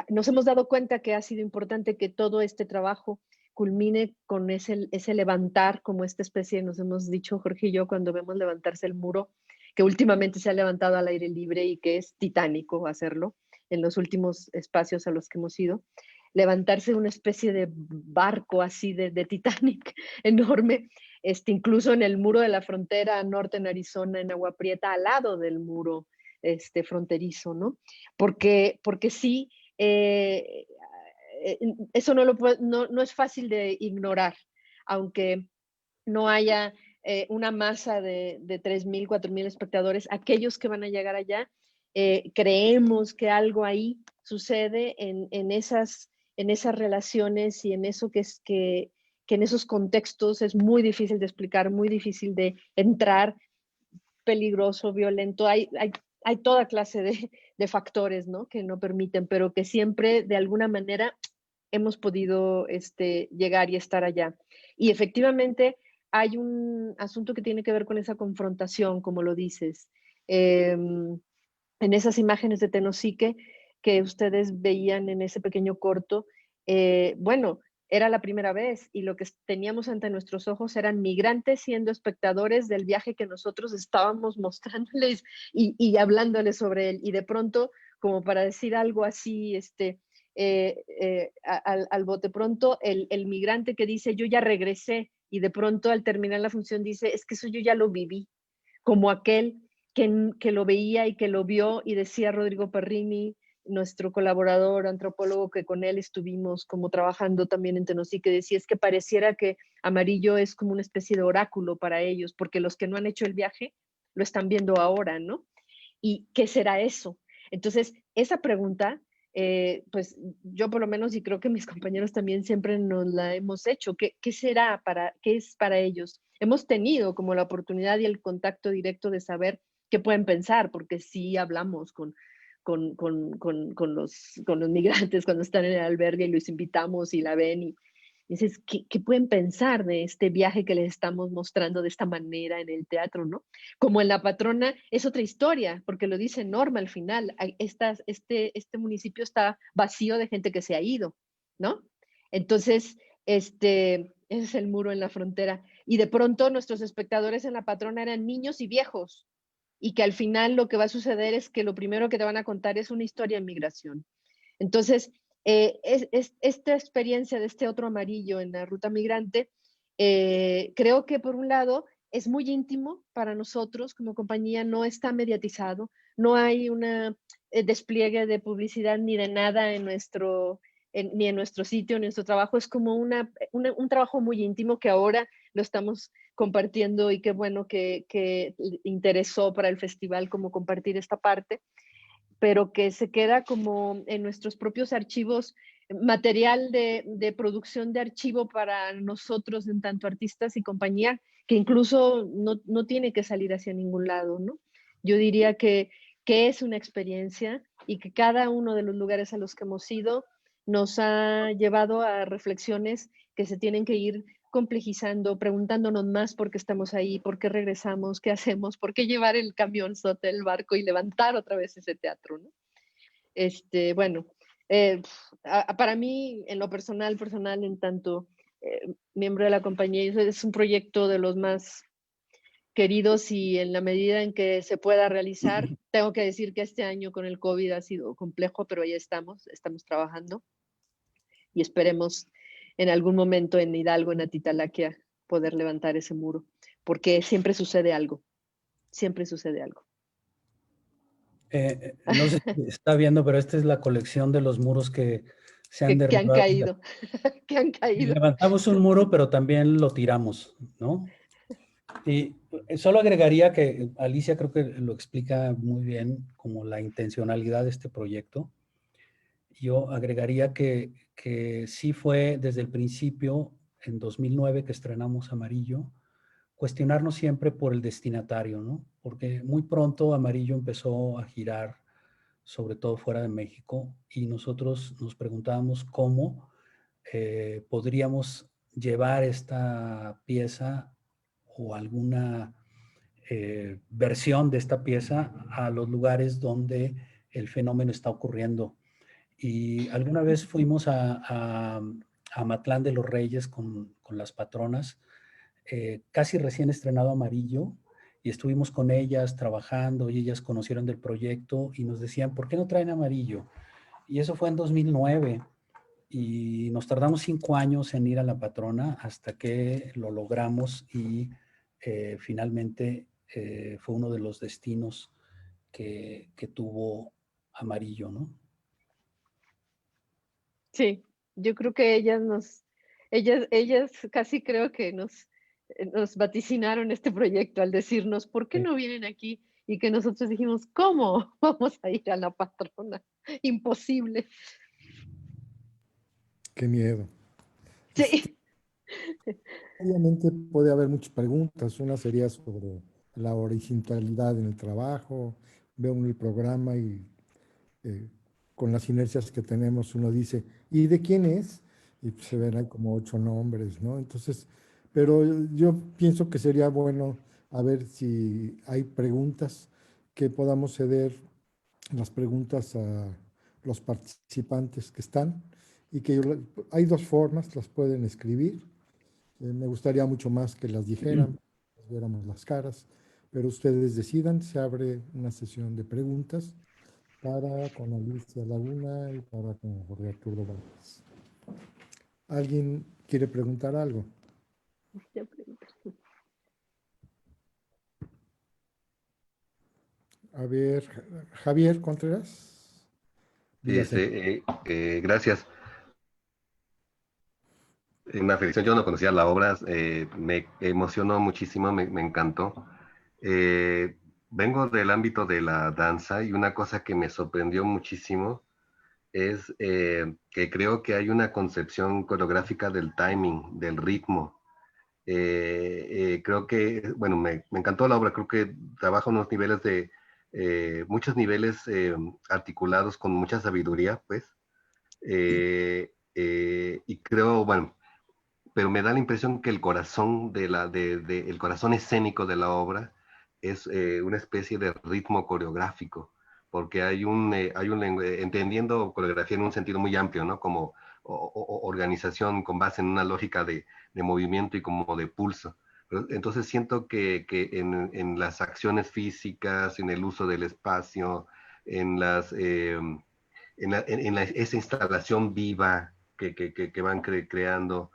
Nos hemos dado cuenta que ha sido importante que todo este trabajo culmine con ese levantar, como esta especie, nos hemos dicho Jorge y yo, cuando vemos levantarse el muro, que últimamente se ha levantado al aire libre y que es titánico hacerlo en los últimos espacios a los que hemos ido. levantarse una especie de barco así de Titanic enorme, incluso en el muro de la frontera norte en Arizona, en Agua Prieta, al lado del muro fronterizo, ¿no? Porque sí, eso no es fácil de ignorar, aunque no haya una masa de 3,000, 4,000 espectadores, aquellos que van a llegar allá, creemos que algo ahí sucede en esas relaciones y en eso que en esos contextos es muy difícil de explicar, muy difícil de entrar, peligroso, violento. Hay toda clase de factores, ¿no? Que no permiten, pero que siempre de alguna manera hemos podido llegar y estar allá. Y efectivamente hay un asunto que tiene que ver con esa confrontación, como lo dices. En esas imágenes de Tenosique que ustedes veían en ese pequeño corto, bueno, era la primera vez y lo que teníamos ante nuestros ojos eran migrantes siendo espectadores del viaje que nosotros estábamos mostrándoles y hablándoles sobre él. Y de pronto, como para decir algo así, al bote pronto, el migrante que dice, yo ya regresé, y de pronto al terminar la función dice, es que eso yo ya lo viví, como aquel que lo veía y que lo vio, y decía Rodrigo Perrini, nuestro colaborador antropólogo, que con él estuvimos como trabajando también en Tenosique, decía, es que pareciera que Amarillo es como una especie de oráculo para ellos, porque los que no han hecho el viaje lo están viendo ahora, ¿no? ¿Y qué será eso? Entonces, esa pregunta, pues yo por lo menos, y creo que mis compañeros también siempre nos la hemos hecho, ¿qué será qué es para ellos? Hemos tenido como la oportunidad y el contacto directo de saber qué pueden pensar, porque sí hablamos con los migrantes cuando están en el albergue y los invitamos y la ven y dices, ¿qué pueden pensar de este viaje que les estamos mostrando de esta manera en el teatro, ¿no? Como en La Patrona es otra historia, porque lo dice Norma al final, este municipio está vacío de gente que se ha ido, ¿no? Entonces, ese es el muro en la frontera. Y de pronto nuestros espectadores en La Patrona eran niños y viejos, y que al final lo que va a suceder es que lo primero que te van a contar es una historia de migración. Entonces, esta experiencia de este otro Amarillo en la ruta migrante, creo que por un lado es muy íntimo para nosotros como compañía, no está mediatizado, no hay un despliegue de publicidad ni de nada ni en nuestro sitio, ni en nuestro trabajo, es como un trabajo muy íntimo que ahora lo estamos compartiendo, y qué bueno que interesó para el festival como compartir esta parte, pero que se queda como en nuestros propios archivos, material de producción de archivo para nosotros en tanto artistas y compañía, que incluso no tiene que salir hacia ningún lado, ¿no? Yo diría que es una experiencia y que cada uno de los lugares a los que hemos ido nos ha llevado a reflexiones que se tienen que ir complejizando, preguntándonos más por qué estamos ahí, por qué regresamos, qué hacemos, por qué llevar el camión sobre el barco y levantar otra vez ese teatro, ¿no? Bueno, para mí, en lo personal, en tanto miembro de la compañía, es un proyecto de los más queridos, y en la medida en que se pueda realizar, tengo que decir que este año con el COVID ha sido complejo, pero ya estamos trabajando, y esperemos en algún momento en Hidalgo, en Atitalaquia, poder levantar ese muro, porque siempre sucede algo, siempre sucede algo. No sé si está viendo, pero esta es la colección de los muros que se han derribado. Que han caído, que han caído. Y levantamos un muro, pero también lo tiramos, ¿no? Y solo agregaría que Alicia creo que lo explica muy bien como la intencionalidad de este proyecto. Yo agregaría que sí fue desde el principio, en 2009 que estrenamos Amarillo, cuestionarnos siempre por el destinatario, ¿no? Porque muy pronto Amarillo empezó a girar, sobre todo fuera de México, y nosotros nos preguntábamos cómo podríamos llevar esta pieza o alguna versión de esta pieza a los lugares donde el fenómeno está ocurriendo. Y alguna vez fuimos a Amatlán de los Reyes con las patronas, casi recién estrenado Amarillo, y estuvimos con ellas trabajando, y ellas conocieron del proyecto y nos decían, ¿por qué no traen Amarillo? Y eso fue en 2009. y nos tardamos 5 años en ir a la patrona hasta que lo logramos y finalmente fue uno de los destinos que tuvo Amarillo, ¿no? Sí, yo creo que ellas casi creo que nos vaticinaron este proyecto al decirnos, ¿por qué no vienen aquí? Y que nosotros dijimos, ¿cómo vamos a ir a la patrona? Imposible. Qué miedo. Sí. Obviamente puede haber muchas preguntas. Una sería sobre la horizontalidad en el trabajo. Veo en el programa y con las inercias que tenemos uno dice, ¿y de quién es? Y pues se ven ahí como 8 nombres, ¿no? Entonces, pero yo pienso que sería bueno a ver si hay preguntas que podamos ceder las preguntas a los participantes que están y que hay 2 formas, las pueden escribir. Me gustaría mucho más que las dijeran, viéramos las caras, pero ustedes decidan, se abre una sesión de preguntas para con Alicia Laguna y para con Jorge Arturo Vázquez. ¿Alguien quiere preguntar algo? A ver, Javier Contreras. Gracias. Una felicitación, yo no conocía la obra, me emocionó muchísimo, me encantó. Vengo del ámbito de la danza y una cosa que me sorprendió muchísimo es que creo que hay una concepción coreográfica del timing, del ritmo. Creo que, bueno, me encantó la obra, creo que trabaja unos niveles muchos niveles articulados con mucha sabiduría, pues. Y creo, bueno, pero me da la impresión que el corazón el corazón escénico de la obra es una especie de ritmo coreográfico, porque entendiendo coreografía en un sentido muy amplio, ¿no? Como organización con base en una lógica de movimiento y como de pulso. Pero, entonces siento que en las acciones físicas, en el uso del espacio, en esa instalación viva que van creando,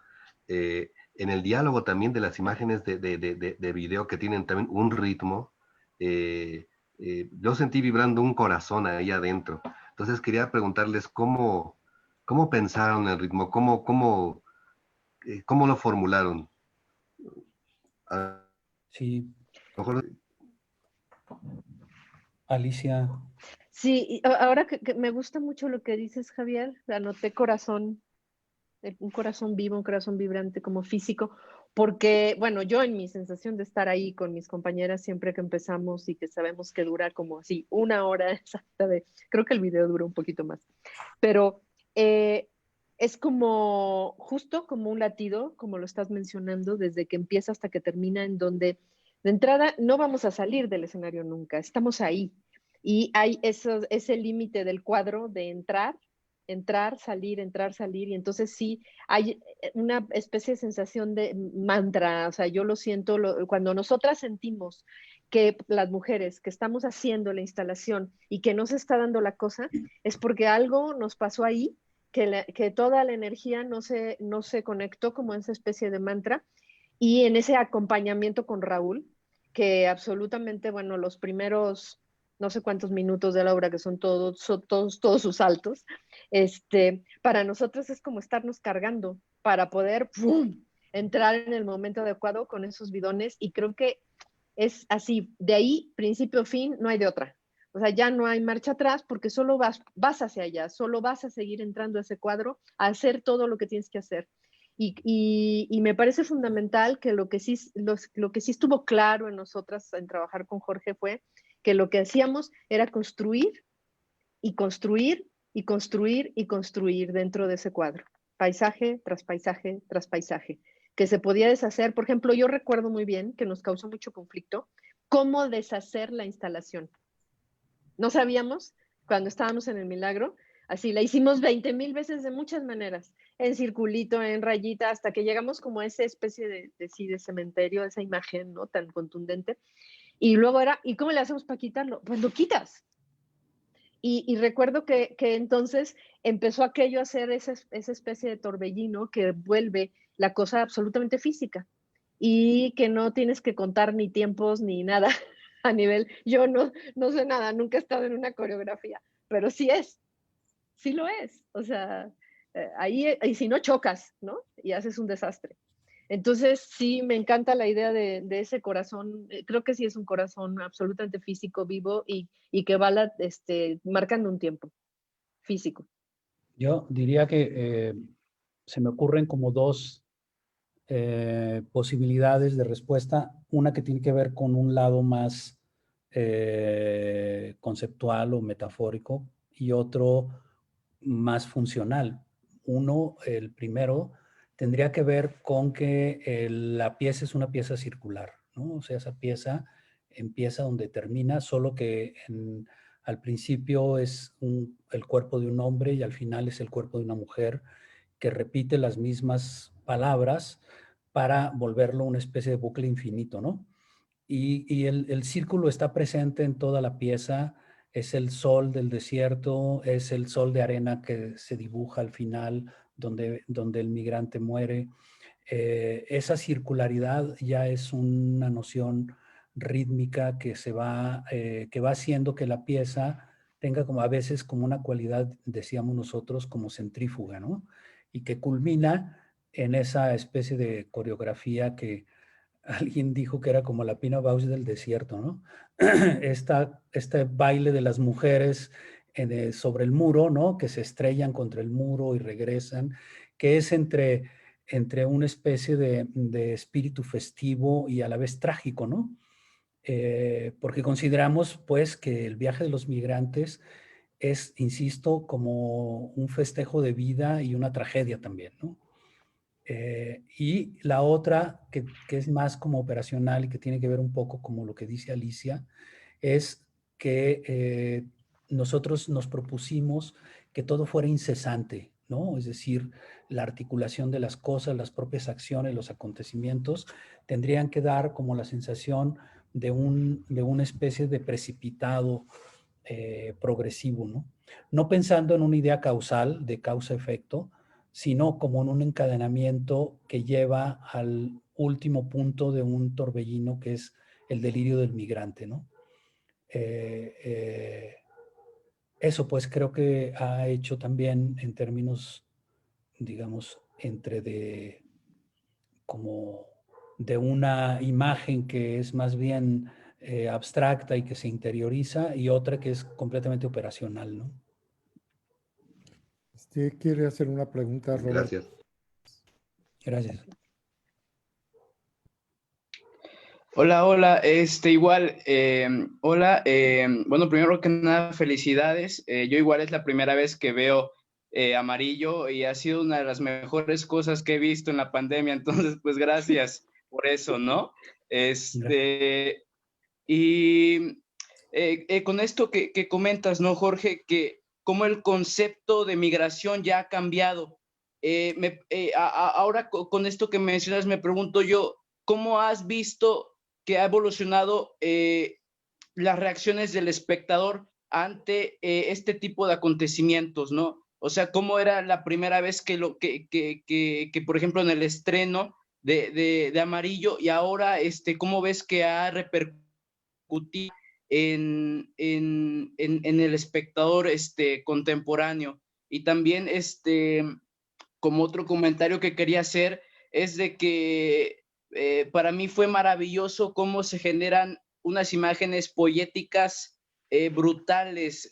en el diálogo también de las imágenes de video que tienen también un ritmo, yo sentí vibrando un corazón ahí adentro. Entonces quería preguntarles cómo pensaron el ritmo, cómo lo formularon. Sí. Alicia. Sí, ahora que me gusta mucho lo que dices, Javier, anoté corazón, un corazón vivo, un corazón vibrante como físico, porque, bueno, yo en mi sensación de estar ahí con mis compañeras siempre que empezamos y que sabemos que dura como así 1 hora exacta creo que el video dura un poquito más, pero es como, justo como un latido, como lo estás mencionando, desde que empieza hasta que termina, en donde de entrada no vamos a salir del escenario nunca, estamos ahí. Y hay ese límite del cuadro de entrar, salir, y entonces sí, hay una especie de sensación de mantra, o sea, yo lo siento, cuando nosotras sentimos que las mujeres que estamos haciendo la instalación y que no se está dando la cosa, es porque algo nos pasó ahí, que toda la energía no se conectó como esa especie de mantra, y en ese acompañamiento con Raúl, que absolutamente, bueno, los primeros no sé cuántos minutos de la obra, que son todos sus saltos, para nosotros es como estarnos cargando para poder ¡pum!, entrar en el momento adecuado con esos bidones, y creo que es así, de ahí, principio a fin, no hay de otra. O sea, ya no hay marcha atrás porque solo vas hacia allá, solo vas a seguir entrando a ese cuadro, a hacer todo lo que tienes que hacer. Y me parece fundamental que lo que sí estuvo claro en nosotras en trabajar con Jorge fue que lo que hacíamos era construir y construir y construir y construir dentro de ese cuadro, paisaje tras paisaje tras paisaje, que se podía deshacer. Por ejemplo, yo recuerdo muy bien que nos causó mucho conflicto cómo deshacer la instalación. No sabíamos, cuando estábamos en el Milagro, así la hicimos 20,000 veces de muchas maneras, en circulito, en rayita, hasta que llegamos como a esa especie de cementerio, esa imagen, ¿no?, tan contundente. Y luego era, ¿y cómo le hacemos para quitarlo? Pues lo quitas. Y recuerdo que entonces empezó aquello a ser esa especie de torbellino que vuelve la cosa absolutamente física y que no tienes que contar ni tiempos ni nada a nivel, yo no sé nada, nunca he estado en una coreografía, pero sí lo es, o sea, ahí, y si no chocas, ¿no? Y haces un desastre. Entonces, sí, me encanta la idea de ese corazón. Creo que sí es un corazón absolutamente físico, vivo y que va marcando un tiempo físico. Yo diría que se me ocurren como dos posibilidades de respuesta. Una que tiene que ver con un lado más conceptual o metafórico y otro más funcional. Uno, el primero, tendría que ver con que la pieza es una pieza circular, ¿no? O sea, esa pieza empieza donde termina, solo que al principio es el cuerpo de un hombre y al final es el cuerpo de una mujer que repite las mismas palabras para volverlo una especie de bucle infinito, ¿no? Y el círculo está presente en toda la pieza, es el sol del desierto, es el sol de arena que se dibuja al final, donde el migrante muere. Esa circularidad ya es una noción rítmica que va haciendo que la pieza tenga como a veces como una cualidad, decíamos nosotros, como centrífuga, ¿no? Y que culmina en esa especie de coreografía que alguien dijo que era como la Pina Bausch del desierto, ¿no? Este baile de las mujeres sobre el muro, ¿no? Que se estrellan contra el muro y regresan, que es entre una especie de espíritu festivo y a la vez trágico, ¿no? Porque consideramos, pues, que el viaje de los migrantes es, insisto, como un festejo de vida y una tragedia también, ¿no? Y la otra, que es más como operacional y que tiene que ver un poco como lo que dice Alicia, es que nosotros nos propusimos que todo fuera incesante, ¿no? Es decir, la articulación de las cosas, las propias acciones, los acontecimientos, tendrían que dar como la sensación de una especie de precipitado progresivo, ¿no? No pensando en una idea causal, de causa-efecto, sino como en un encadenamiento que lleva al último punto de un torbellino que es el delirio del migrante, ¿no? Eso pues creo que ha hecho también en términos, digamos, como de una imagen que es más bien abstracta y que se interioriza y otra que es completamente operacional, ¿no? ¿Quiere hacer una pregunta, Roberto? Gracias. Gracias. Hola, hola, igual, hola, bueno, primero que nada, felicidades, yo igual es la primera vez que veo Amarillo y ha sido una de las mejores cosas que he visto en la pandemia, entonces, pues, gracias por eso, ¿no? Y con esto que comentas, ¿no, Jorge? Que cómo el concepto de migración ya ha cambiado. Ahora con esto que mencionas me pregunto yo, ¿cómo has visto que ha evolucionado las reacciones del espectador ante este tipo de acontecimientos, ¿no? O sea, ¿cómo era la primera vez que por ejemplo, en el estreno de Amarillo y ahora, cómo ves que ha repercutido en el espectador contemporáneo? Y también, como otro comentario que quería hacer, es de que para mí fue maravilloso cómo se generan unas imágenes poéticas brutales,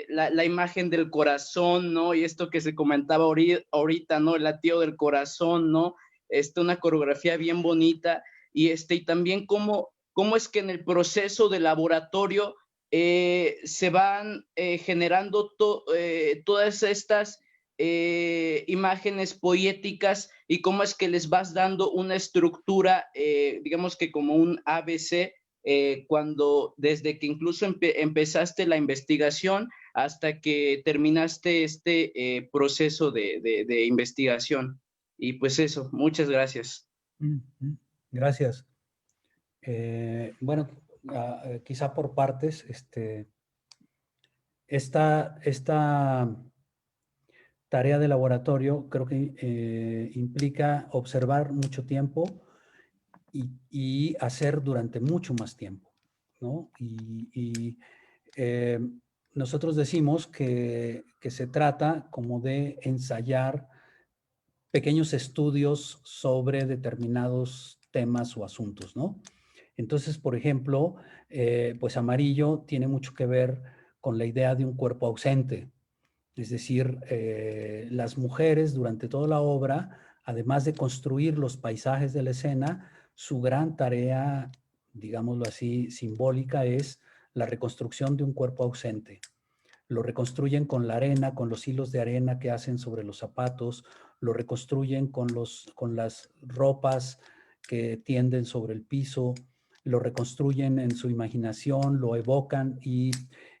la imagen del corazón, ¿no? Y esto que se comentaba ahorita, ¿no? El latido del corazón, ¿no? Una coreografía bien bonita y también cómo es que en el proceso de laboratorio se van generando todas estas imágenes poéticas y cómo es que les vas dando una estructura, digamos que como un ABC, desde que incluso empezaste la investigación hasta que terminaste este proceso de investigación. Y pues eso, muchas gracias. Gracias. Bueno, quizá por partes, esta tarea de laboratorio creo que implica observar mucho tiempo y hacer durante mucho más tiempo, ¿no? Nosotros decimos que se trata como de ensayar pequeños estudios sobre determinados temas o asuntos, ¿no? Entonces, por ejemplo, pues Amarillo tiene mucho que ver con la idea de un cuerpo ausente. Es decir, las mujeres durante toda la obra, además de construir los paisajes de la escena, su gran tarea, digámoslo así, simbólica es la reconstrucción de un cuerpo ausente. Lo reconstruyen con la arena, con los hilos de arena que hacen sobre los zapatos, lo reconstruyen con las ropas que tienden sobre el piso, lo reconstruyen en su imaginación, lo evocan y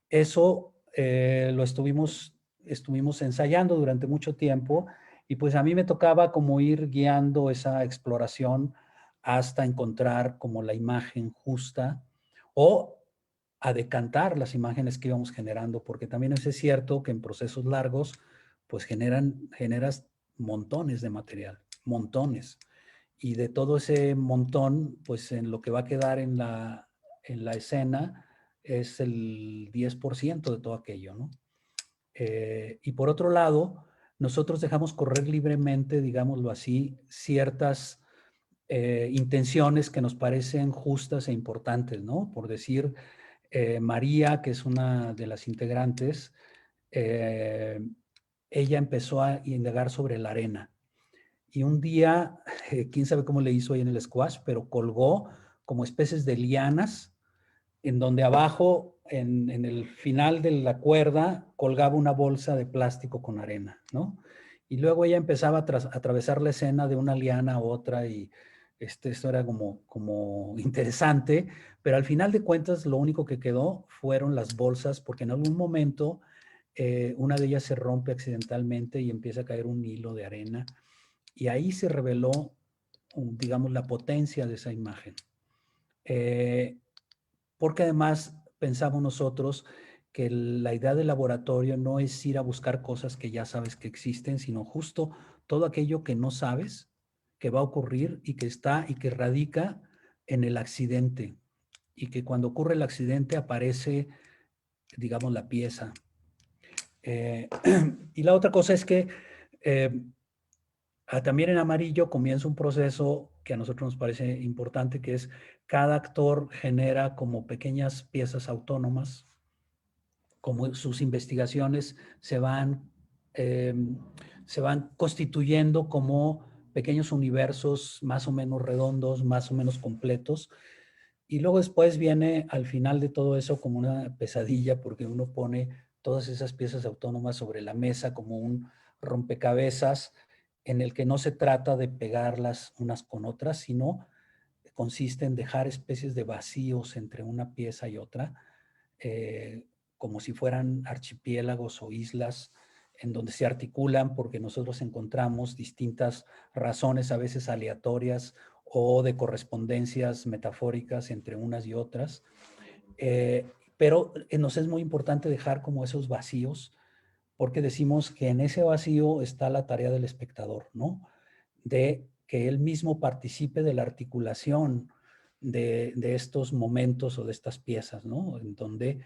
eso lo estuvimos ensayando durante mucho tiempo y pues a mí me tocaba como ir guiando esa exploración hasta encontrar como la imagen justa o a decantar las imágenes que íbamos generando, porque también es cierto que en procesos largos pues generas montones de material, montones. Y de todo ese montón, pues en lo que va a quedar en la escena es el 10% de todo aquello, ¿no? Y por otro lado, nosotros dejamos correr libremente, digámoslo así, ciertas intenciones que nos parecen justas e importantes, ¿no? Por decir, María, que es una de las integrantes, ella empezó a indagar sobre la arena. Y un día, quién sabe cómo le hizo ahí en el squash, pero colgó como especies de lianas, en donde abajo, en el final de la cuerda, colgaba una bolsa de plástico con arena, ¿no? Y luego ella empezaba a atravesar la escena de una liana a otra y esto era como interesante, pero al final de cuentas lo único que quedó fueron las bolsas, porque en algún momento una de ellas se rompe accidentalmente y empieza a caer un hilo de arena y ahí se reveló, digamos, la potencia de esa imagen. Porque además pensamos nosotros que la idea del laboratorio no es ir a buscar cosas que ya sabes que existen, sino justo todo aquello que no sabes que va a ocurrir y que está y que radica en el accidente y que cuando ocurre el accidente aparece, digamos, la pieza. Y la otra cosa es que también en Amarillo comienza un proceso que a nosotros nos parece importante, que es cada actor genera como pequeñas piezas autónomas, como sus investigaciones se van constituyendo como pequeños universos más o menos redondos, más o menos completos. Y luego después viene al final de todo eso como una pesadilla, porque uno pone todas esas piezas autónomas sobre la mesa como un rompecabezas en el que no se trata de pegarlas unas con otras, sino consiste en dejar especies de vacíos entre una pieza y otra, como si fueran archipiélagos o islas en donde se articulan porque nosotros encontramos distintas razones, a veces aleatorias o de correspondencias metafóricas entre unas y otras. Pero nos es muy importante dejar como esos vacíos, porque decimos que en ese vacío está la tarea del espectador, ¿no? De que él mismo participe de la articulación de estos momentos o de estas piezas, ¿no? En donde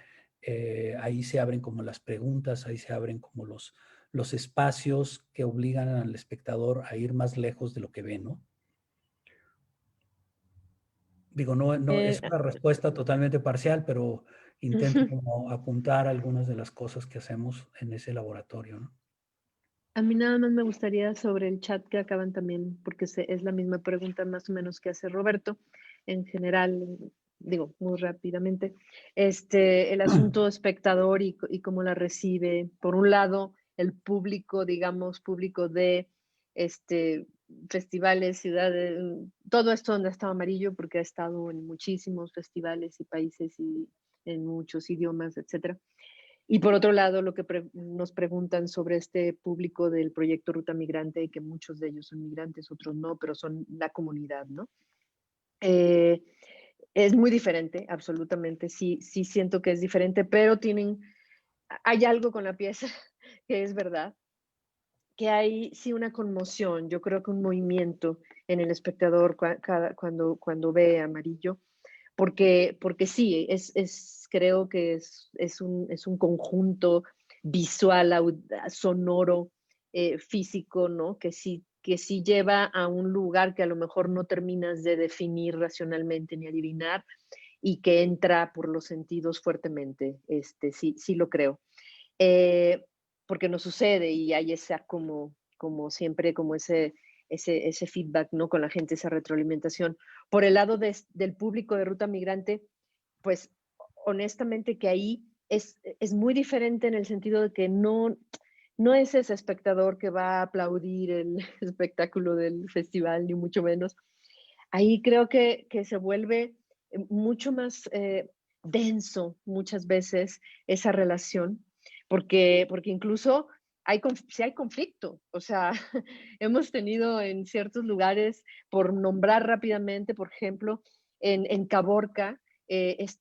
ahí se abren como las preguntas, ahí se abren como los espacios que obligan al espectador a ir más lejos de lo que ve, ¿no? Digo, no es una respuesta totalmente parcial, pero intento como apuntar algunas de las cosas que hacemos en ese laboratorio, ¿no? A mí nada más me gustaría sobre el chat que acaban también, porque es la misma pregunta más o menos que hace Roberto. En general, digo, muy rápidamente, el asunto espectador y cómo la recibe. Por un lado, el público, digamos, público de festivales, ciudades, todo esto donde ha estado Amarillo, porque ha estado en muchísimos festivales y países y en muchos idiomas, etcétera. Y por otro lado, lo que nos preguntan sobre este público del proyecto Ruta Migrante, que muchos de ellos son migrantes, otros no, pero son la comunidad, ¿no? Es muy diferente, absolutamente, sí siento que es diferente, pero tienen hay algo con la pieza que es verdad, que hay sí una conmoción, yo creo que un movimiento en el espectador cuando ve Amarillo, porque sí, creo que es un conjunto visual, sonoro, físico, ¿no? Que sí lleva a un lugar que a lo mejor no terminas de definir racionalmente ni adivinar, y que entra por los sentidos fuertemente. Sí lo creo. Porque nos sucede y hay esa como siempre, como ese feedback, ¿no? Con la gente, esa retroalimentación. Por el lado del público de Ruta Migrante, pues honestamente que ahí es muy diferente en el sentido de que no es ese espectador que va a aplaudir el espectáculo del festival, ni mucho menos. Ahí creo que se vuelve mucho más denso muchas veces esa relación, porque incluso sí hay conflicto. O sea, hemos tenido en ciertos lugares, por nombrar rápidamente, por ejemplo, en Caborca,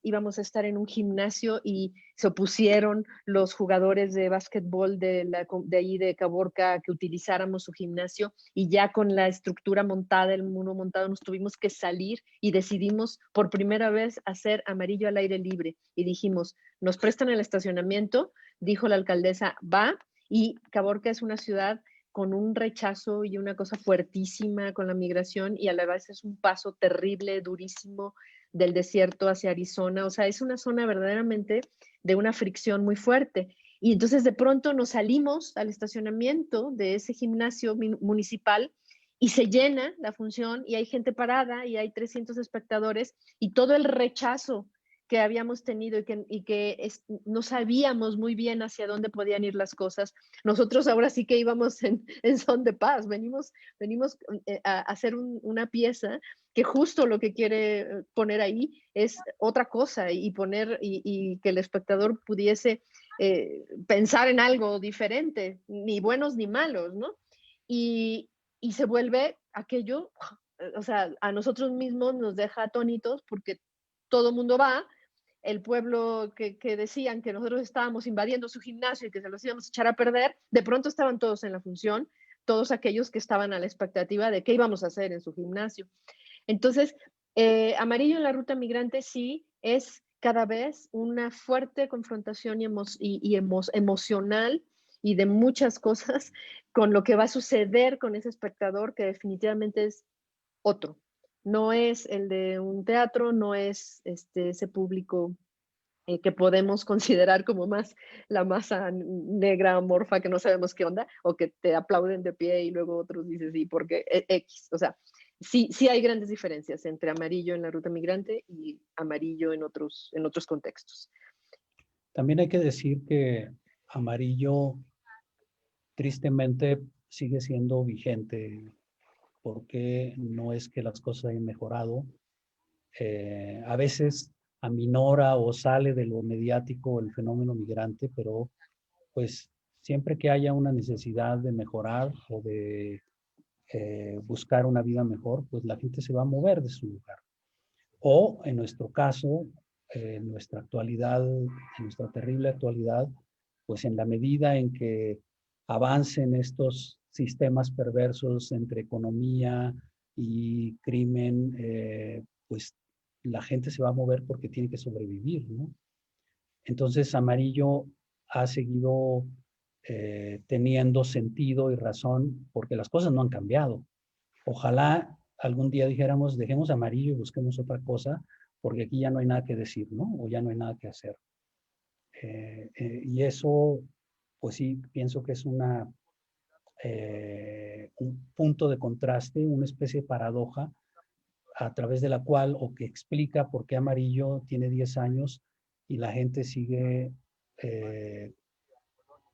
íbamos a estar en un gimnasio y se opusieron los jugadores de básquetbol de ahí de Caborca que utilizáramos su gimnasio, y ya con la estructura montada, el muro montado, nos tuvimos que salir y decidimos por primera vez hacer Amarillo al aire libre. Y dijimos, nos prestan el estacionamiento, dijo la alcaldesa, va. Y Caborca es una ciudad con un rechazo y una cosa fuertísima con la migración, y a la vez es un paso terrible, durísimo, del desierto hacia Arizona. O sea, es una zona verdaderamente de una fricción muy fuerte. Y entonces de pronto nos salimos al estacionamiento de ese gimnasio municipal y se llena la función y hay gente parada y hay 300 espectadores, y todo el rechazo que habíamos tenido y que no sabíamos muy bien hacia dónde podían ir las cosas. Nosotros ahora sí que íbamos en son de paz, venimos a hacer una pieza que justo lo que quiere poner ahí es otra cosa, y que el espectador pudiese pensar en algo diferente, ni buenos ni malos, ¿no? Y se vuelve aquello, o sea, a nosotros mismos nos deja atónitos, porque todo el mundo va, el pueblo que decían que nosotros estábamos invadiendo su gimnasio y que se los íbamos a echar a perder, de pronto estaban todos en la función, todos aquellos que estaban a la expectativa de qué íbamos a hacer en su gimnasio. Entonces, Amarillo en la Ruta Migrante sí es cada vez una fuerte confrontación emocional y de muchas cosas con lo que va a suceder con ese espectador, que definitivamente es otro. No es el de un teatro, no es ese público que podemos considerar como la masa negra amorfa que no sabemos qué onda, o que te aplauden de pie y luego otros dices, sí, porque X. O sea, sí hay grandes diferencias entre Amarillo en la Ruta Migrante y Amarillo en otros contextos. También hay que decir que Amarillo tristemente sigue siendo vigente, porque no es que las cosas hayan mejorado. A veces aminora o sale de lo mediático el fenómeno migrante, pero pues siempre que haya una necesidad de mejorar o de buscar una vida mejor, pues la gente se va a mover de su lugar. O en nuestro caso, en nuestra actualidad, en nuestra terrible actualidad, pues en la medida en que avancen estos sistemas perversos entre economía y crimen, pues la gente se va a mover porque tiene que sobrevivir, ¿no? Entonces Amarillo ha seguido teniendo sentido y razón, porque las cosas no han cambiado. Ojalá algún día dijéramos, dejemos Amarillo y busquemos otra cosa, porque aquí ya no hay nada que decir, ¿no? O ya no hay nada que hacer. Y eso, pues sí, pienso que es un punto de contraste, una especie de paradoja, a través de la cual, o que explica por qué Amarillo tiene 10 años y la gente sigue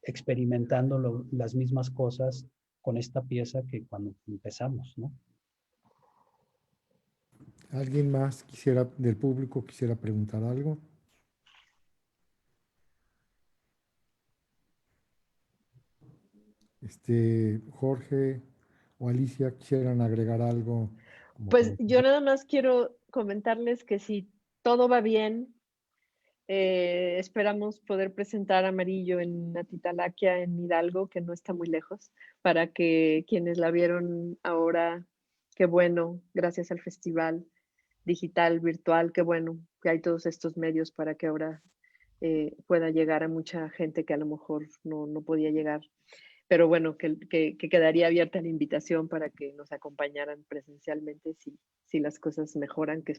experimentando las mismas cosas con esta pieza que cuando empezamos, ¿no? ¿Alguien más del público quisiera preguntar algo? Jorge o Alicia, ¿quisieran agregar algo? Pues yo nada más quiero comentarles que si todo va bien, esperamos poder presentar Amarillo en Atitalaquia, en Hidalgo, que no está muy lejos, para que quienes la vieron ahora, qué bueno, gracias al festival digital, virtual, qué bueno que hay todos estos medios para que ahora pueda llegar a mucha gente que a lo mejor no podía llegar. Pero bueno, que quedaría abierta la invitación para que nos acompañaran presencialmente si las cosas mejoran, que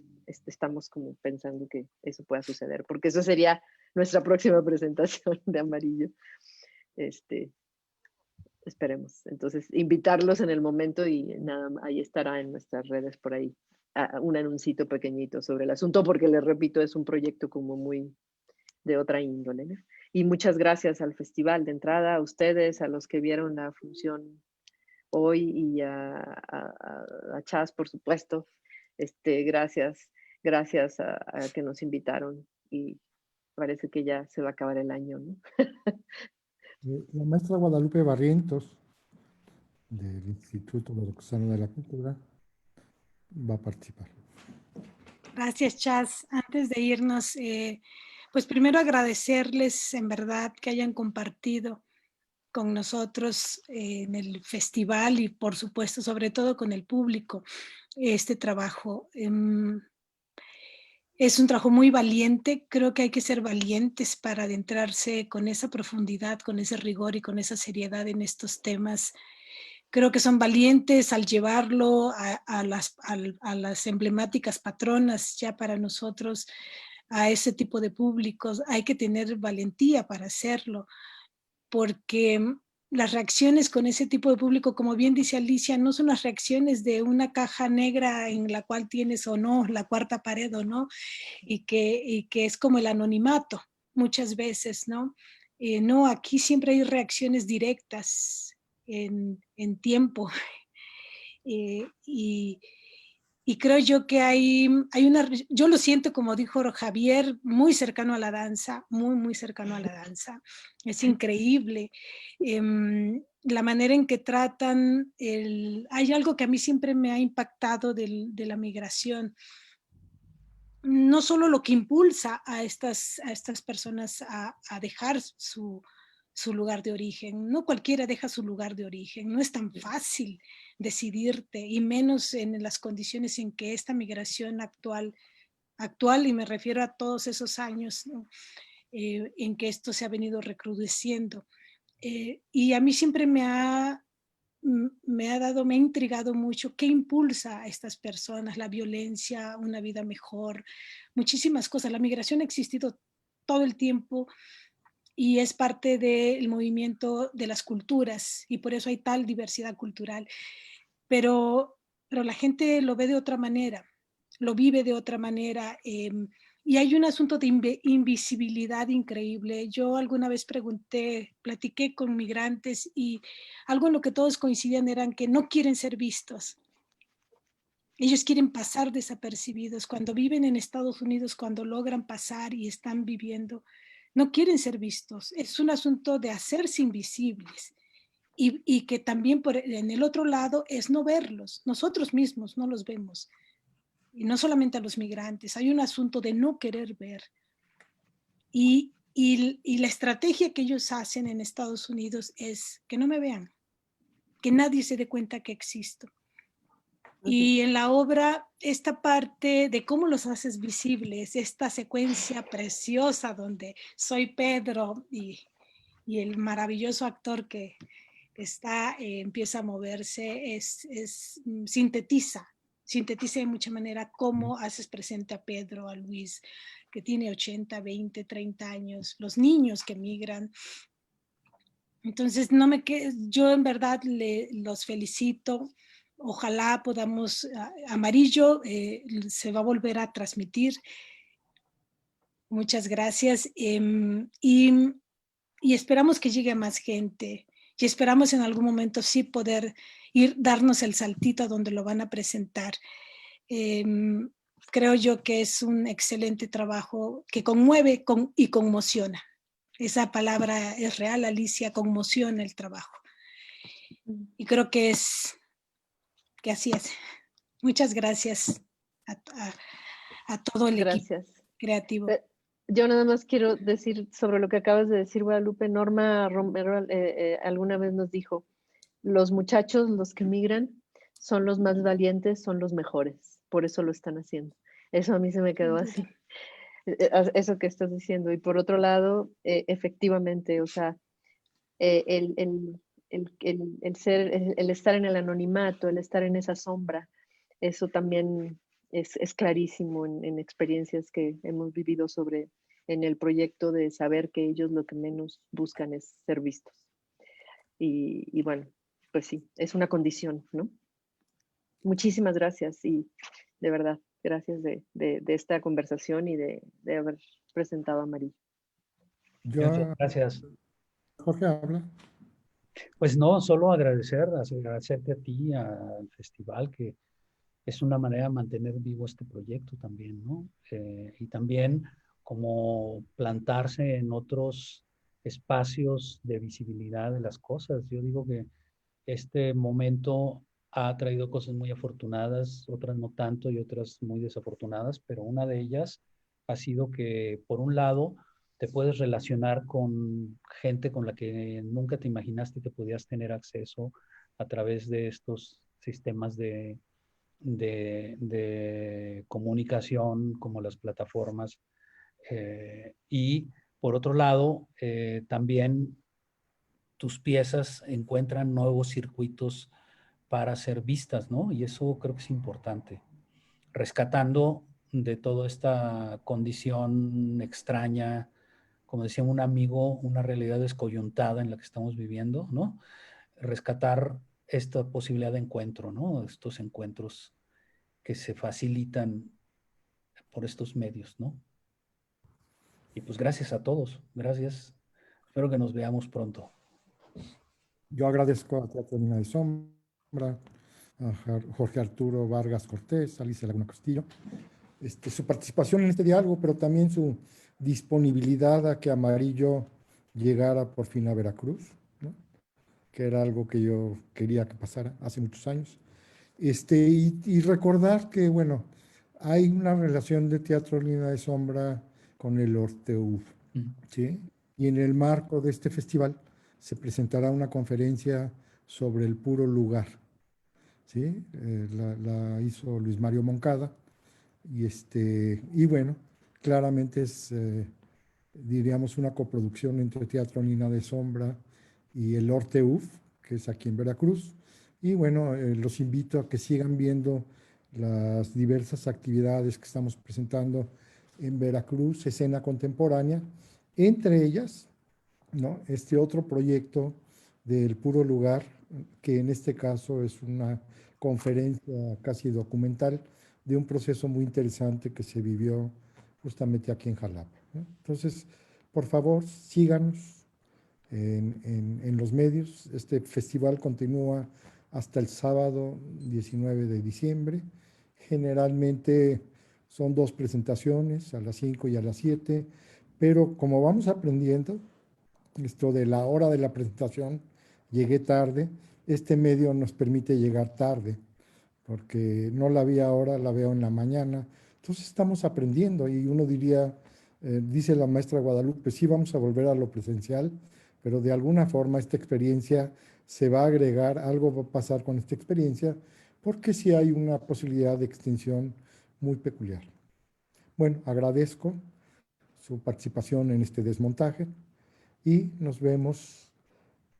estamos como pensando que eso pueda suceder, porque eso sería nuestra próxima presentación de Amarillo. Esperemos. Entonces, invitarlos en el momento y nada, ahí estará en nuestras redes por ahí un anuncito pequeñito sobre el asunto, porque les repito, es un proyecto como muy de otra índole, ¿no? Y muchas gracias al festival de entrada, a ustedes, a los que vieron la función hoy y a Chas, por supuesto. Gracias a que nos invitaron y parece que ya se va a acabar el año, ¿no? La maestra Guadalupe Barrientos, del Instituto Veracruzano de la Cultura, va a participar. Gracias, Chas. Antes de irnos, pues primero agradecerles en verdad que hayan compartido con nosotros en el festival y por supuesto, sobre todo con el público, este trabajo. Es un trabajo muy valiente, creo que hay que ser valientes para adentrarse con esa profundidad, con ese rigor y con esa seriedad en estos temas. Creo que son valientes al llevarlo a las emblemáticas patronas ya para nosotros, a ese tipo de públicos. Hay que tener valentía para hacerlo, porque las reacciones con ese tipo de público, como bien dice Alicia, no son las reacciones de una caja negra en la cual tienes o no la cuarta pared o no, y que es como el anonimato muchas veces, ¿no? No, aquí siempre hay reacciones directas en tiempo. Y creo yo que hay yo lo siento, como dijo Javier, muy cercano a la danza, muy cercano a la danza. Es increíble la manera en que tratan hay algo que a mí siempre me ha impactado de la migración. No solo lo que impulsa a estas personas a dejar su lugar de origen. No cualquiera deja su lugar de origen, no es tan fácil decidirte, y menos en las condiciones en que esta migración actual, y me refiero a todos esos años, ¿no? En que esto se ha venido recrudeciendo. Y a mí siempre me ha intrigado mucho qué impulsa a estas personas, la violencia, una vida mejor, muchísimas cosas. La migración ha existido todo el tiempo y es parte del movimiento de las culturas, y por eso hay tal diversidad cultural. Pero la gente lo ve de otra manera, lo vive de otra manera, y hay un asunto de invisibilidad increíble. Yo alguna vez platiqué con migrantes, y algo en lo que todos coincidían eran que no quieren ser vistos. Ellos quieren pasar desapercibidos. Cuando viven en Estados Unidos, cuando logran pasar y están viviendo, no quieren ser vistos. Es un asunto de hacerse invisibles. Y que también en el otro lado es no verlos. Nosotros mismos no los vemos. Y no solamente a los migrantes. Hay un asunto de no querer ver. Y la estrategia que ellos hacen en Estados Unidos es que no me vean. Que nadie se dé cuenta que existo. Y en la obra, esta parte de cómo los haces visibles, esta secuencia preciosa donde soy Pedro y el maravilloso actor que empieza a moverse, sintetiza de mucha manera cómo haces presente a Pedro, a Luis, que tiene 80, 20, 30 años, los niños que migran. Entonces, yo en verdad los felicito. Ojalá podamos, Amarillo se va a volver a transmitir. Muchas gracias. Y esperamos que llegue a más gente. Y esperamos en algún momento sí poder darnos el saltito a donde lo van a presentar. Creo yo que es un excelente trabajo que conmueve y conmociona. Esa palabra es real, Alicia, conmociona el trabajo. Y creo que así es. Muchas gracias a todo el equipo creativo. Yo nada más quiero decir sobre lo que acabas de decir, Guadalupe. Norma Romero alguna vez nos dijo, los muchachos, los que migran, son los más valientes, son los mejores. Por eso lo están haciendo. Eso a mí se me quedó así. Eso que estás diciendo. Y por otro lado, efectivamente, o sea, el estar en el anonimato, el estar en esa sombra, eso también es clarísimo en experiencias que hemos vivido en el proyecto, de saber que ellos lo que menos buscan es ser vistos. Y bueno, pues sí, es una condición, ¿no? Muchísimas gracias y de verdad, gracias de esta conversación y de haber presentado a Amarillo. Gracias. Jorge, habla. Pues no, solo agradecerte a ti, al festival, que es una manera de mantener vivo este proyecto también, ¿no? Y también como plantarse en otros espacios de visibilidad de las cosas. Yo digo que este momento ha traído cosas muy afortunadas, otras no tanto y otras muy desafortunadas, pero una de ellas ha sido que, por un lado, te puedes relacionar con gente con la que nunca te imaginaste que podías tener acceso a través de estos sistemas de comunicación como las plataformas. Y por otro lado, también tus piezas encuentran nuevos circuitos para ser vistas, ¿no? Y eso creo que es importante. Rescatando de toda esta condición extraña, como decía un amigo, una realidad descoyuntada en la que estamos viviendo, ¿no? Rescatar esta posibilidad de encuentro, ¿no? Estos encuentros que se facilitan por estos medios, ¿no? Y pues gracias a todos, gracias. Espero que nos veamos pronto. Yo agradezco a Teatro Niña de Sombra, a Jorge Arturo Vargas Cortés, Alicia Laguna Castillo, su participación en este diálogo, pero también su disponibilidad a que Amarillo llegara por fin a Veracruz, ¿no? Que era algo que yo quería que pasara hace muchos años. Y recordar que, bueno, hay una relación de Teatro Niña de Sombra con el Orteuf, ¿sí? Y en el marco de este festival se presentará una conferencia sobre el puro lugar, ¿sí? La hizo Luis Mario Moncada, y bueno, claramente es, diríamos, una coproducción entre Teatro Niña de Sombra y el Orteuf, que es aquí en Veracruz. Y bueno, los invito a que sigan viendo las diversas actividades que estamos presentando en Veracruz, escena contemporánea, entre ellas, ¿no?, este otro proyecto del puro lugar, que en este caso es una conferencia casi documental de un proceso muy interesante que se vivió justamente aquí en Jalapa, ¿no? Entonces, por favor, síganos en los medios. Este festival continúa hasta el sábado 19 de diciembre. Generalmente son 2 presentaciones, a las 5 y a las 7, pero como vamos aprendiendo, esto de la hora de la presentación, llegué tarde, este medio nos permite llegar tarde, porque no la vi ahora, la veo en la mañana. Entonces estamos aprendiendo y uno diría, dice la maestra Guadalupe, sí vamos a volver a lo presencial, pero de alguna forma esta experiencia se va a agregar, algo va a pasar con esta experiencia, porque sí hay una posibilidad de extensión muy peculiar. Bueno, agradezco su participación en este desmontaje y nos vemos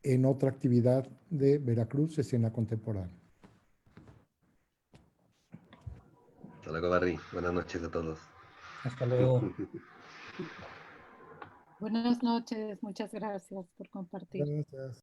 en otra actividad de Veracruz, escena contemporánea. Hasta luego, Barry. Buenas noches a todos. Hasta luego. Buenas noches, muchas gracias por compartir. Gracias.